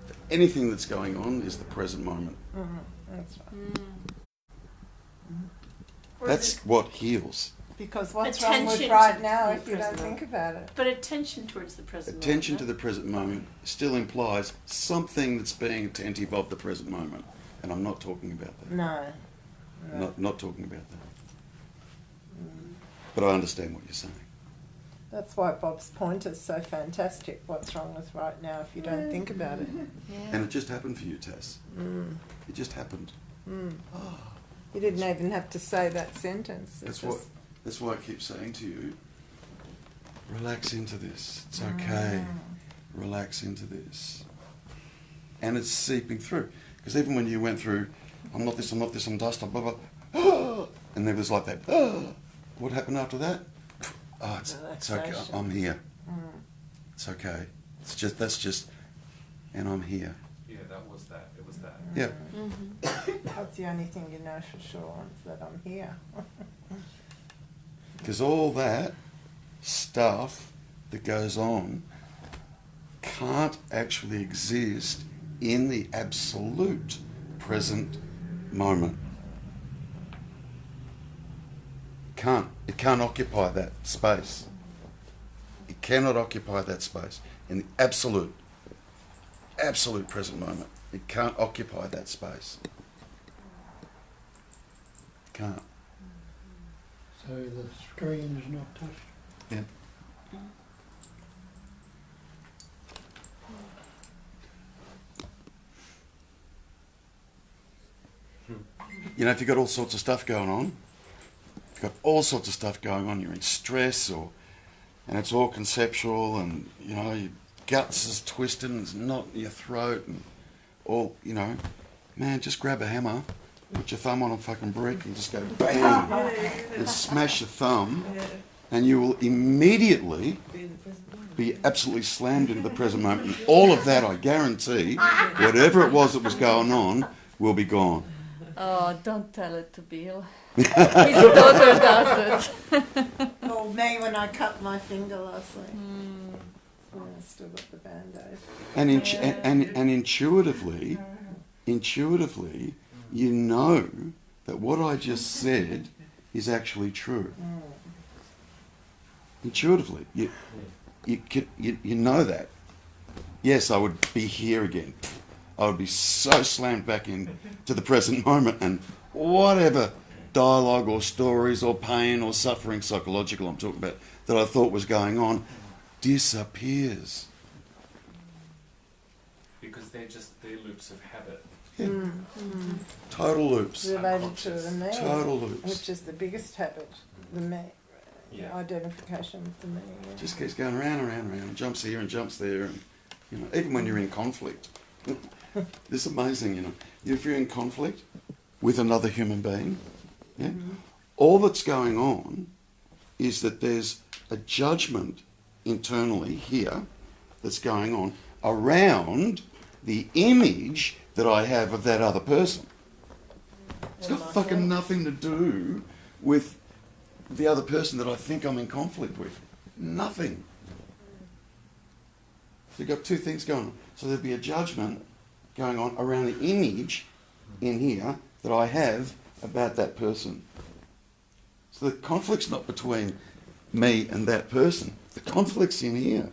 for anything that's going on is the present moment. That's right. That's what heals Because what's wrong with Attention right to now the if you don't present think about it? But attention towards the present Attention to moment. the present moment still implies something that's being attentive of the present moment. And I'm not talking about that. No. Not talking about that. But I understand what you're saying. That's why Bob's point is so fantastic. What's wrong with right now if you don't think about it? And it just happened for you, Tess. It just happened. You didn't even have to say that sentence. It's That's why I keep saying to you, relax into this. It's okay. Relax into this. And it's seeping through. Because even when you went through, I'm not this, I'm dust, I'm blah, blah, and there was like that, what happened after that? Oh, it's okay, Relaxation. I'm here. It's okay. That's just, and I'm here. Yeah, that was that. It was that. Yeah. That's the only thing you know for sure, is that I'm here. Because all that stuff that goes on can't actually exist in the absolute present moment. It can't occupy that space. It cannot occupy that space in the absolute present moment. It can't occupy that space. It can't. So the screen is not touched. Yeah. You know, if you've got all sorts of stuff going on, you're in stress, and it's all conceptual, and, you know, your guts is twisted and it's not in your throat, and all, you know, man, just grab a hammer, put your thumb on a fucking brick and just go bang, and smash your thumb, and you will immediately be absolutely slammed into the present moment. And all of that, I guarantee, whatever it was that was going on, will be gone. Oh, don't tell it to Bill. His daughter does it. Or me when I cut my finger last week. Yeah, I still got the Band-Aid. And intuitively, you know that what I just said is actually true. Intuitively, you know that. Yes, I would be here again. I would be so slammed back into the present moment, and whatever dialogue or stories or pain or suffering, psychological I'm talking about, that I thought was going on, disappears. Because they're loops of habit. Yeah. Total loops. Related to the me. Total loops. Which is the biggest habit, the me. Yeah. Identification with the me. Yeah. Just keeps going round and round and round, jumps here and jumps there, and, you know, even when you're in conflict. This is amazing, you know. If you're in conflict with another human being, yeah, all that's going on is that there's a judgment internally here that's going on around the image that I have of that other person. It's got fucking nothing to do with the other person that I think I'm in conflict with. Nothing. So you've got two things going on. So there'd be a judgment going on around the image in here that I have about that person. So the conflict's not between me and that person. The conflict's in here.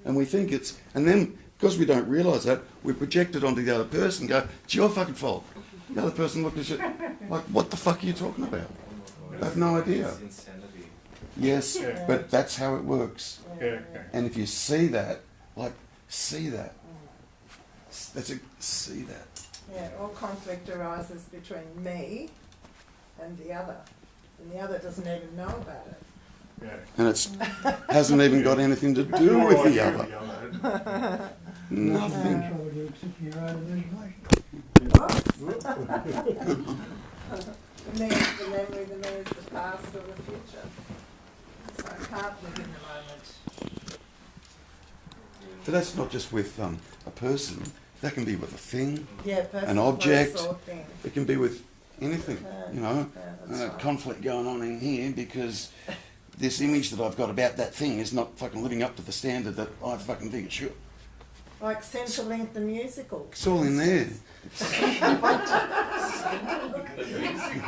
And we think it's... And then, because we don't realise that, we project it onto the other person and go, it's your fucking fault. The other person looked at you like, what the fuck are you talking about? I have no idea. It's insanity. Yes, but that's how it works. Yeah. And if you see that, like, see that. See that. Yeah, all conflict arises between me and the other. And the other doesn't even know about it. Yeah. And it hasn't even got anything to do with the other. Nothing. Trouble to accept your own imagination. The me is the memory, the me is the past or the future. So I can't live in the moment. But that's not just with a person. That can be with a thing. Yeah, person, An object. place or thing. It can be with anything. You know, that's right. conflict going on in here because this image that I've got about that thing is not fucking living up to the standard that I fucking think it should. Like Centrelink the musical. It's all in there.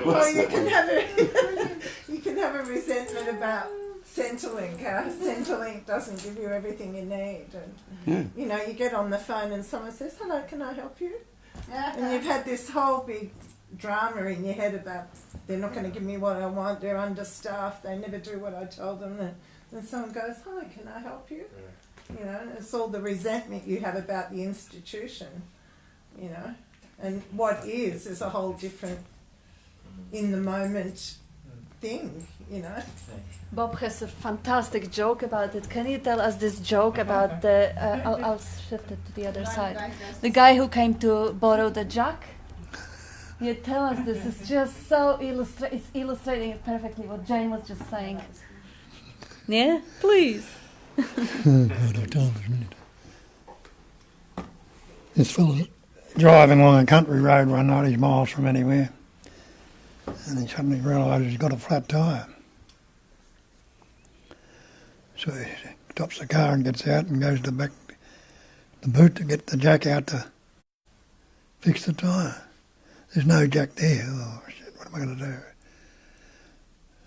Well, you can have it. You can resentment about Centrelink. How Centrelink doesn't give you everything you need, and you know, you get on the phone and someone says, "Hello, can I help you?" And you've had this whole big drama in your head about they're not going to give me what I want. They're understaffed. They never do what I told them. And someone goes, "Hello, can I help you?" You know, it's all the resentment you have about the institution. You know, and what is a whole different in the moment thing, you know. Bob has a fantastic joke about it. Can you tell us this joke about the... I'll shift it to the other side. The guy who came to borrow the jack? You tell us this. It's just so it's illustrating it perfectly what Jane was just saying. Yeah? Please. God, I've told this minute. This fella's driving along a country road one night, he's miles from anywhere, and he suddenly realises he's got a flat tyre. So he stops the car and gets out and goes to the back the boot to get the jack out to fix the tyre. There's no jack there. Oh shit, what am I going to do?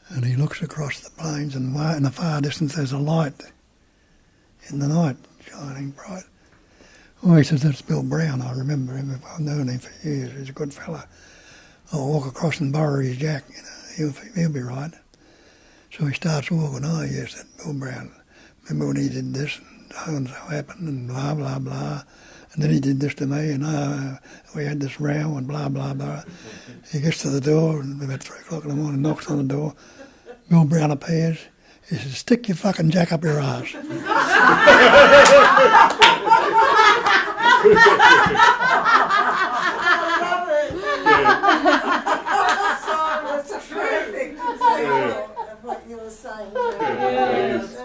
And he looks across the plains, and in the far distance there's a light in the night, shining bright. Oh, he says, "That's Bill Brown. I remember him. I've known him for years. He's a good fella. I'll walk across and borrow his jack. You know, he'll be right." So he starts walking. "Oh, yes, that Bill Brown. Remember when he did this and so happened and blah, blah, blah. And then he did this to me and we had this row and blah, blah, blah." He gets to the door and about 3 o'clock in the morning, knocks on the door. Bill Brown appears. He says, "Stick your fucking jack up your ass." That's a perfect example of what you were saying. Perfect.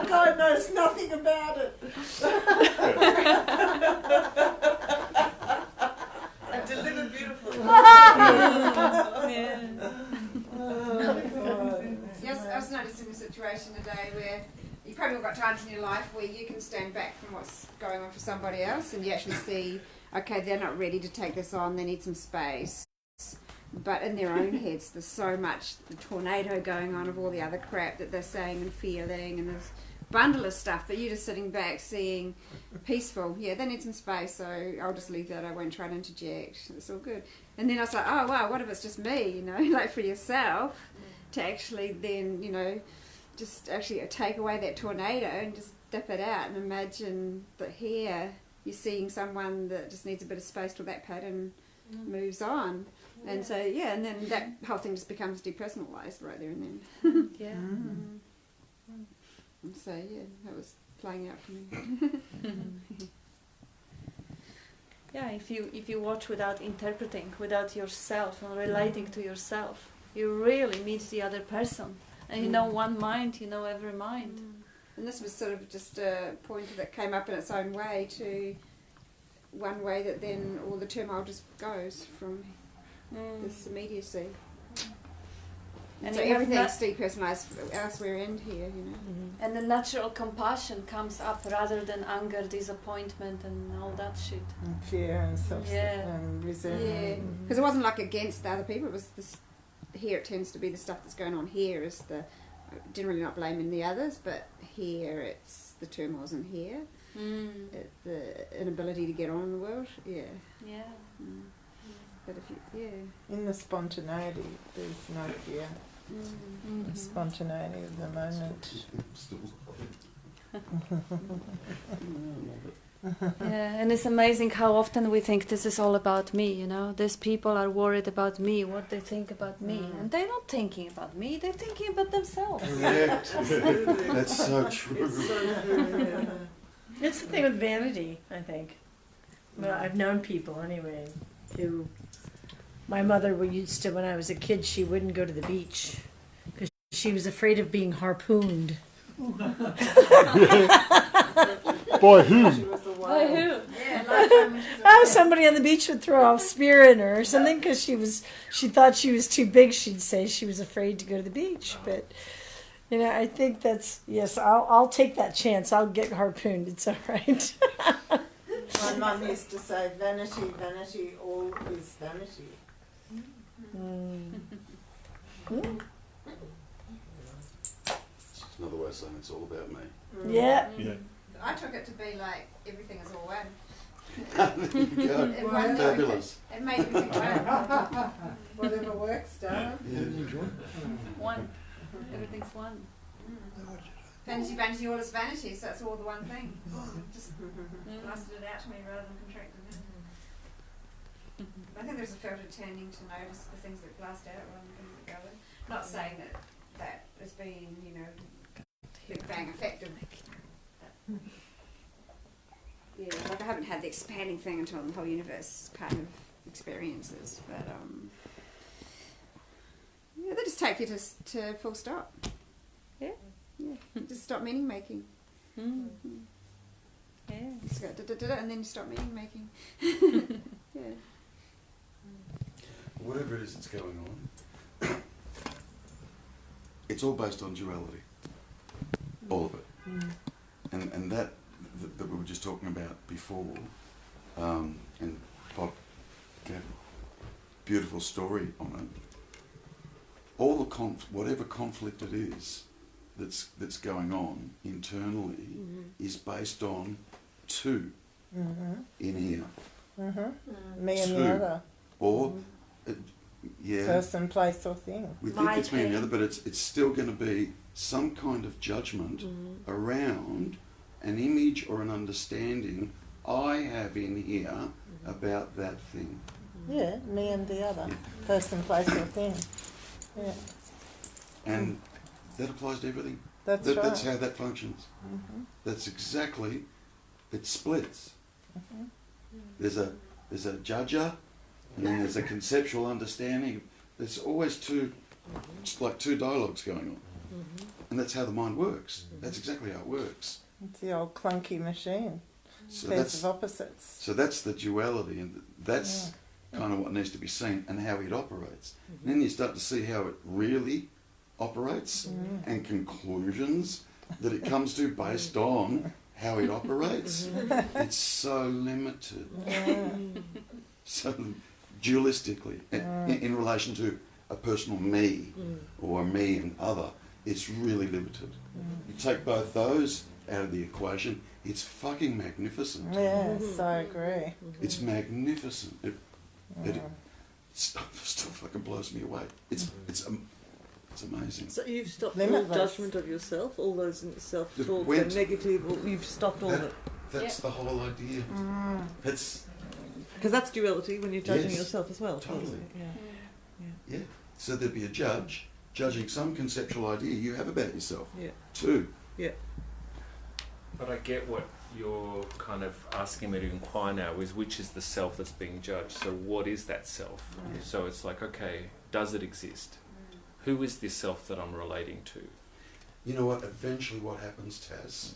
God knows nothing about it. And delivered beautifully. Yes, I was noticing a situation today where you probably all got times in your life where you can stand back from what's going on for somebody else and you actually see, okay, they're not ready to take this on, they need some space. But in their own heads, there's so much, the tornado going on of all the other crap that they're saying and feeling, and there's a bundle of stuff, but you're just sitting back seeing peaceful. Yeah, they need some space, so I'll just leave that. I won't try to interject. It's all good. And then I was like, oh, wow, what if it's just me, you know, like for yourself, to actually then, you know, just actually take away that tornado and just dip it out and imagine that here you're seeing someone that just needs a bit of space till that pattern moves on. And so, yeah, and then that whole thing just becomes depersonalised right there and then. Yeah. And so, yeah, that was playing out for me. Yeah, if you watch without interpreting, without yourself and relating to yourself, you really meet the other person. And you know one mind, you know every mind. And this was sort of just a point that came up in its own way to one way that then all the turmoil just goes from this immediacy. And so everything's depersonalised elsewhere and here, you know. And the natural compassion comes up rather than anger, disappointment and all that shit. And fear and self and resentment. Yeah, because it wasn't like against the other people, it was this, here it tends to be the stuff that's going on here is the, generally not blaming the others, but here it's the turmoil's in here, the inability to get on in the world, yeah. But if you, in the spontaneity, there's no fear. The spontaneity of the moment. Yeah, and it's amazing how often we think this is all about me, you know. These people are worried about me, what they think about me. And they're not thinking about me, they're thinking about themselves. Correct. That's so true. It's so true, yeah. It's the thing with vanity, I think. Well, I've known people anyway who, my mother used to, when I was a kid, she wouldn't go to the beach because she was afraid of being harpooned. By who? By who? Oh, somebody on the beach would throw a spear in her or something because she thought she was too big. She'd say she was afraid to go to the beach. But you know, I think that's, yes, I'll take that chance. I'll get harpooned. It's all right. My mum used to say, vanity, vanity, all is vanity. It's another way of saying it's all about me. Yeah. Yeah. I took it to be like everything is all one. There you go. It won- Fabulous. It made me think, wow. Whatever works, darling. One. Everything's one. Vanity, vanity, all is vanity, so it's all the one thing. Just blasted it out to me rather than contracted it. I think there's a filter turning to notice the things that blast out rather than things that go in. Not saying that that is being, you know, Big Bang effective. Yeah, like I haven't had the expanding thing until the whole universe kind of experiences, but yeah, they just take you to full stop. Yeah. Yeah, just stop meaning making. Mm. Yeah. Just go da-da-da-da, and then you stop meaning making. Yeah. Whatever it is that's going on, it's all based on duality. All of it. And that we were just talking about before, and Bob gave a beautiful story on it. All the whatever conflict it is that's going on internally is based on two in here. Me and Two. the other. Or, yeah, Person, place or thing. we think it's me and the other, but it's still going to be some kind of judgment around an image or an understanding I have in here about that thing. Yeah, me and the other. Person, place or thing. Yeah, And that applies to everything. that's right. That's how that functions. That's exactly, it splits. There's a judger, and then there's a conceptual understanding. There's always it's like two dialogues going on. And that's how the mind works. That's exactly how it works. It's the old clunky machine. So Pairs of opposites. So that's the duality, and that's kind of what needs to be seen and how it operates. And then you start to see how it really operates and conclusions that it comes to based on how it operates. It's so limited, so dualistically in relation to a personal me or a me and other. It's really limited. You take both those out of the equation, it's fucking magnificent. Yes, I agree. It's magnificent. It still fucking blows me away. It's amazing. So you've stopped Limitless. all judgment of yourself, all those self-talk, Went- the negative, you've stopped all that. That's the whole idea. That's Because that's duality when you're judging Yes, yourself as well. totally. Yeah. so there'd be a judge judging some conceptual idea you have about yourself. Yeah. Too. But I get what you're kind of asking me to inquire now is which is the self that's being judged. So what is that self? So it's like, okay, does it exist? Who is this self that I'm relating to? You know what? Eventually what happens, Taz,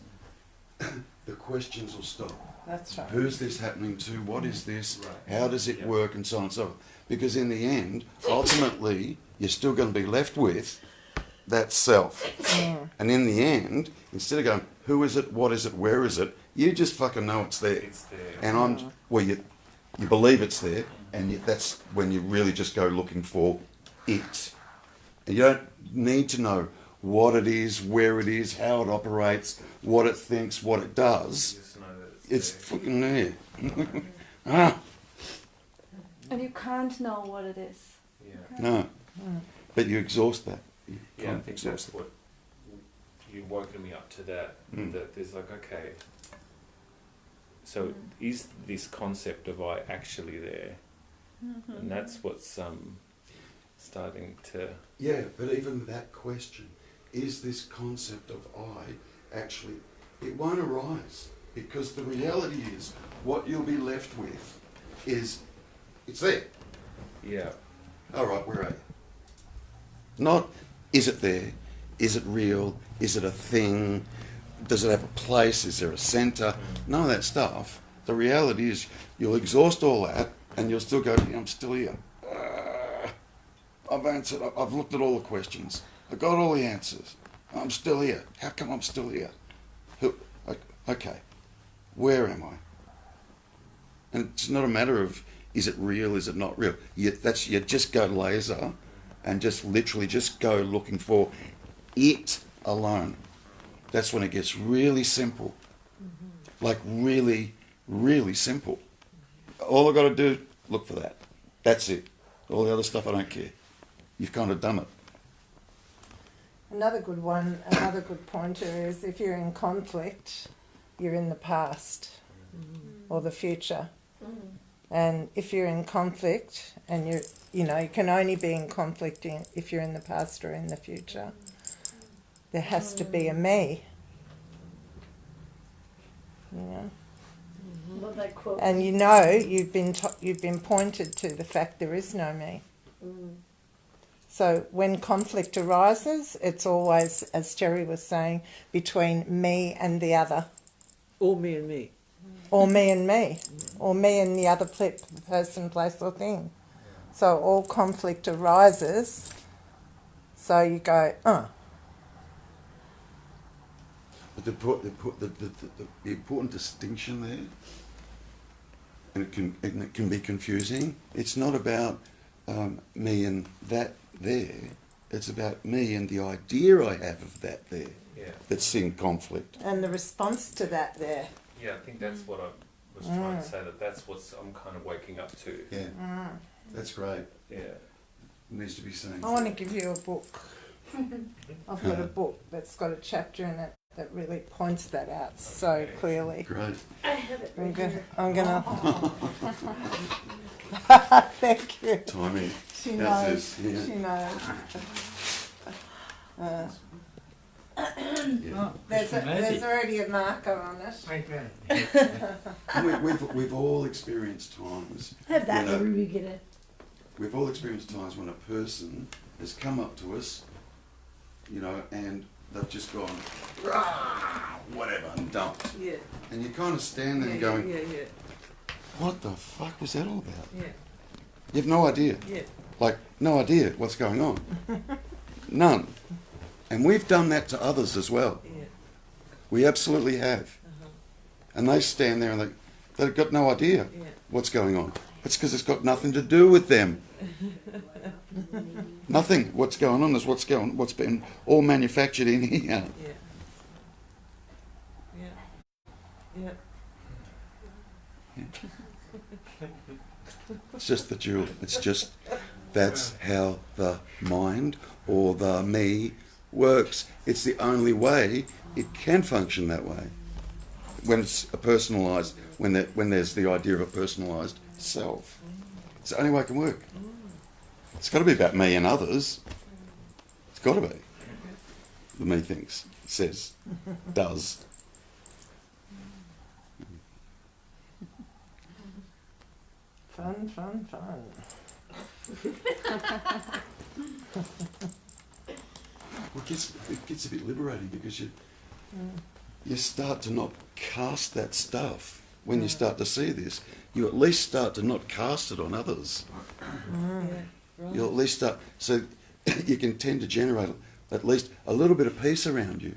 the questions will stop. That's right. Who's this happening to? What is this? Right. How does it Yeah. work? And so on and so forth. Because in the end, ultimately, you're still going to be left with that self. And in the end, instead of going, who is it? What is it? Where is it? You just fucking know it's there. It's there. And you believe it's there, and that's when you really just go looking for it. And you don't need to know what it is, where it is, how it operates, what it thinks, what it does. Just know that It's there. fucking there. Ah, And you can't know what it is. Yeah. no. But you exhaust that. You Yeah, I can't think exhaust that's what you've woken me up to that. That there's like, okay, so is this concept of I actually there? And that's what's starting to. Yeah, but even that question, is this concept of I actually, it won't arise, because the reality is what you'll be left with is it's there. Yeah. All right, where are you? Not is it there? Is it real? Is it a thing? Does it have a place? Is there a centre? None of that stuff. The reality is you'll exhaust all that and you'll still go, yeah, I'm still here. I've answered, I've looked at all the questions. I've got all the answers. I'm still here. How come I'm still here? Okay, where am I? And it's not a matter of is it real, is it not real? You just go laser and just literally just go looking for it alone. That's when it gets really simple. Like really, really simple. All I've got to do, look for that. That's it. All the other stuff, I don't care. You've kind of done it. Another good one, another good pointer is if you're in conflict, you're in the past or the future. And if you're in conflict and you can only be in conflict if you're in the past or in the future, there has to be a me. You know? Love that quote. And you've been pointed to the fact there is no me. So when conflict arises, it's always, as Terry was saying, between me and the other. Or me and me. Or me and me. Or me and the other person, place or thing. So all conflict arises, so you go, But the important distinction there, and it can be confusing, it's not about me and that there, it's about me and the idea I have of that there, that's in conflict. and the response to that there. Yeah, I think that's what I was trying to say, that's what I'm kind of waking up to. Yeah, that's great. Yeah. It needs to be seen. I want to give you a book. I've got a book that's got a chapter in it that really points that out so clearly. Great. I have it right here. I'm gonna. Thank you. Timing. She That's knows. it, yeah. She knows. Yeah. There's already a marker on it. And we've all experienced times. Have that, when Ruby, get it. We've all experienced times when a person has come up to us, and they've just gone, "Rah," whatever, and dumped. Yeah. And you kind of stand there going, Yeah. what the fuck was that all about? Yeah. You have no idea. Yeah. Like, no idea what's going on. None. And we've done that to others as well. Yeah. We absolutely have. And they stand there and they've got no idea what's going on. It's because it's got nothing to do with them. Nothing. What's going on is what's been all manufactured in here. Yeah. Yeah. Yeah. It's just the jewel. It's just, that's how the mind or the me works. It's the only way it can function that way. When it's a personalised, when there's the idea of a personalised self. It's the only way it can work. It's got to be about me and others. It's got to be. The me thinks, says, does. Fun. Well, it gets a bit liberating because you start to not cast that stuff. When you start to see this, you at least start to not cast it on others. You'll at least start, so you can tend to generate at least a little bit of peace around you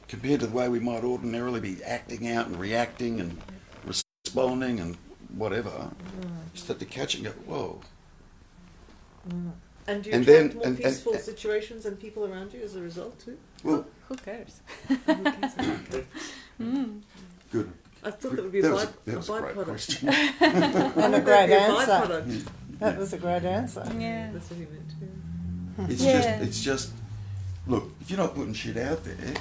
compared to the way we might ordinarily be acting out and reacting and responding and whatever. You start to catch it and go, whoa. And do you And attract then- more and- peaceful situations and people around you as a result too? Well, Who cares? good. I thought that would be a That was a great byproduct. question. And a That'd great be a answer. byproduct. That was a great answer. Yeah. That's what he meant too. It's just, look, if you're not putting shit out there,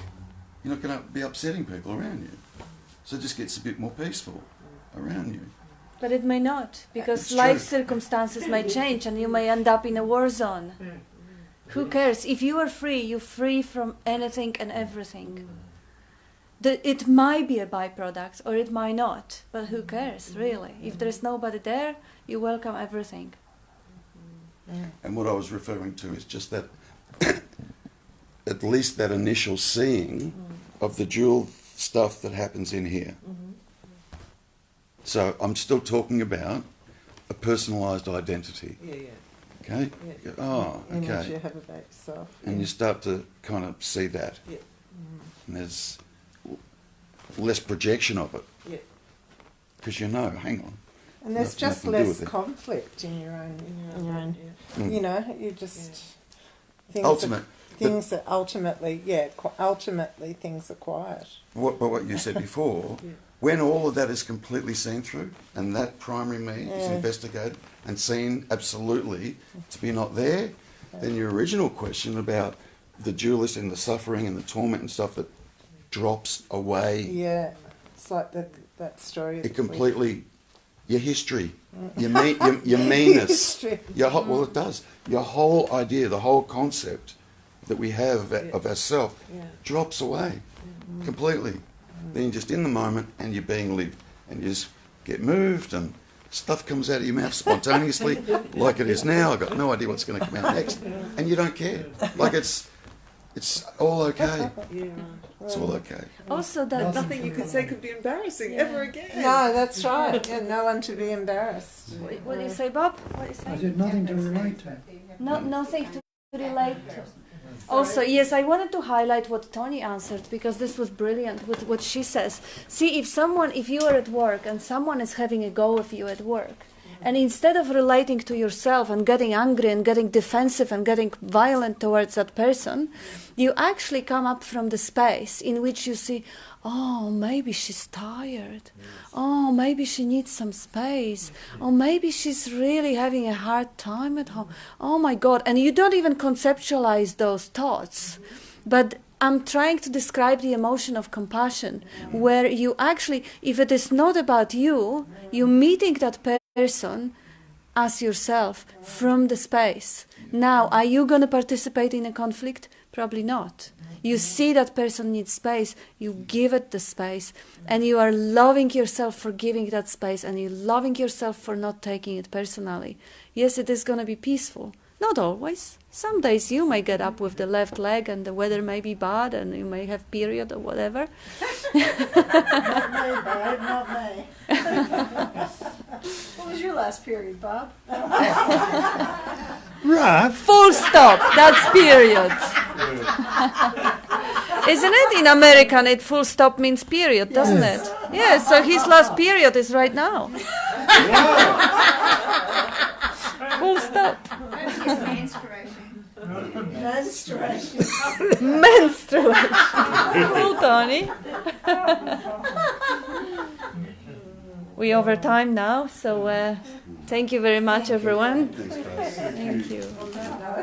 you're not going to be upsetting people around you. So it just gets a bit more peaceful around you. But it may not, because It's life true. circumstances may change and you may end up in a war zone. Who cares? If you are free, you're free from anything and everything. It might be a byproduct or it might not, but who cares, really? If there's nobody there, you welcome everything. And what I was referring to is just that, at least that initial seeing of the dual stuff that happens in here. So I'm still talking about a personalised identity. Yeah. Okay? Yeah. Oh, Image you okay. have about yourself. And you start to kind of see that. Yeah. And there's less projection of it. Yeah. Because hang on. And there's Nothing just to do less with it. conflict in your own. Yeah. Mm. You know, you just Ultimate. things that ultimately, ultimately things are quiet. But what you said before, Yeah. when all of that is completely seen through, and that primary me is Yeah. investigated and seen absolutely to be not there, then your original question about the dualist and the suffering and the torment and stuff that drops away. Yeah, it's like that story. It completely, your history, your meanness, History. well, it does. Your whole idea, the whole concept that we have of ourselves Yeah. drops away completely. Then you're just in the moment and you're being lived, and you just get moved and stuff comes out of your mouth spontaneously, like it is now. I've got no idea what's going to come out next, and you don't care. Like it's all okay. Yeah. It's all okay. Also, that Nothing you could say could be embarrassing ever again. No, that's right. Yeah, no one to be embarrassed. what do you say, Bob? What do you I say? said nothing to relate to. Nothing to relate to. Also, yes, I wanted to highlight what Tony answered because this was brilliant with what she says. See, if you are at work and someone is having a go of you at work, and instead of relating to yourself and getting angry and getting defensive and getting violent towards that person, you actually come up from the space in which you see, oh, maybe she's tired. Oh, maybe she needs some space. Oh, maybe she's really having a hard time at home. Oh my God. And you don't even conceptualize those thoughts. But I'm trying to describe the emotion of compassion, where you actually, if it is not about you, you're meeting that person as yourself from the space. Now, are you going to participate in a conflict? Probably not. You see that person needs space, you give it the space, and you are loving yourself for giving that space, and you're loving yourself for not taking it personally. Yes, it is going to be peaceful. Not always. Some days you may get up with the left leg and the weather may be bad and you may have period or whatever. Not me, babe, not me. What was your last period, Bob? Right. Full stop. That's period. Isn't it? In American, it full stop means period, doesn't it? Yeah, so his last period is right now. Full stop. It's menstruation. Menstruation. Menstruation. Cool, Tony. We over time now, so thank you very much, everyone. Thanks, guys. Thank you.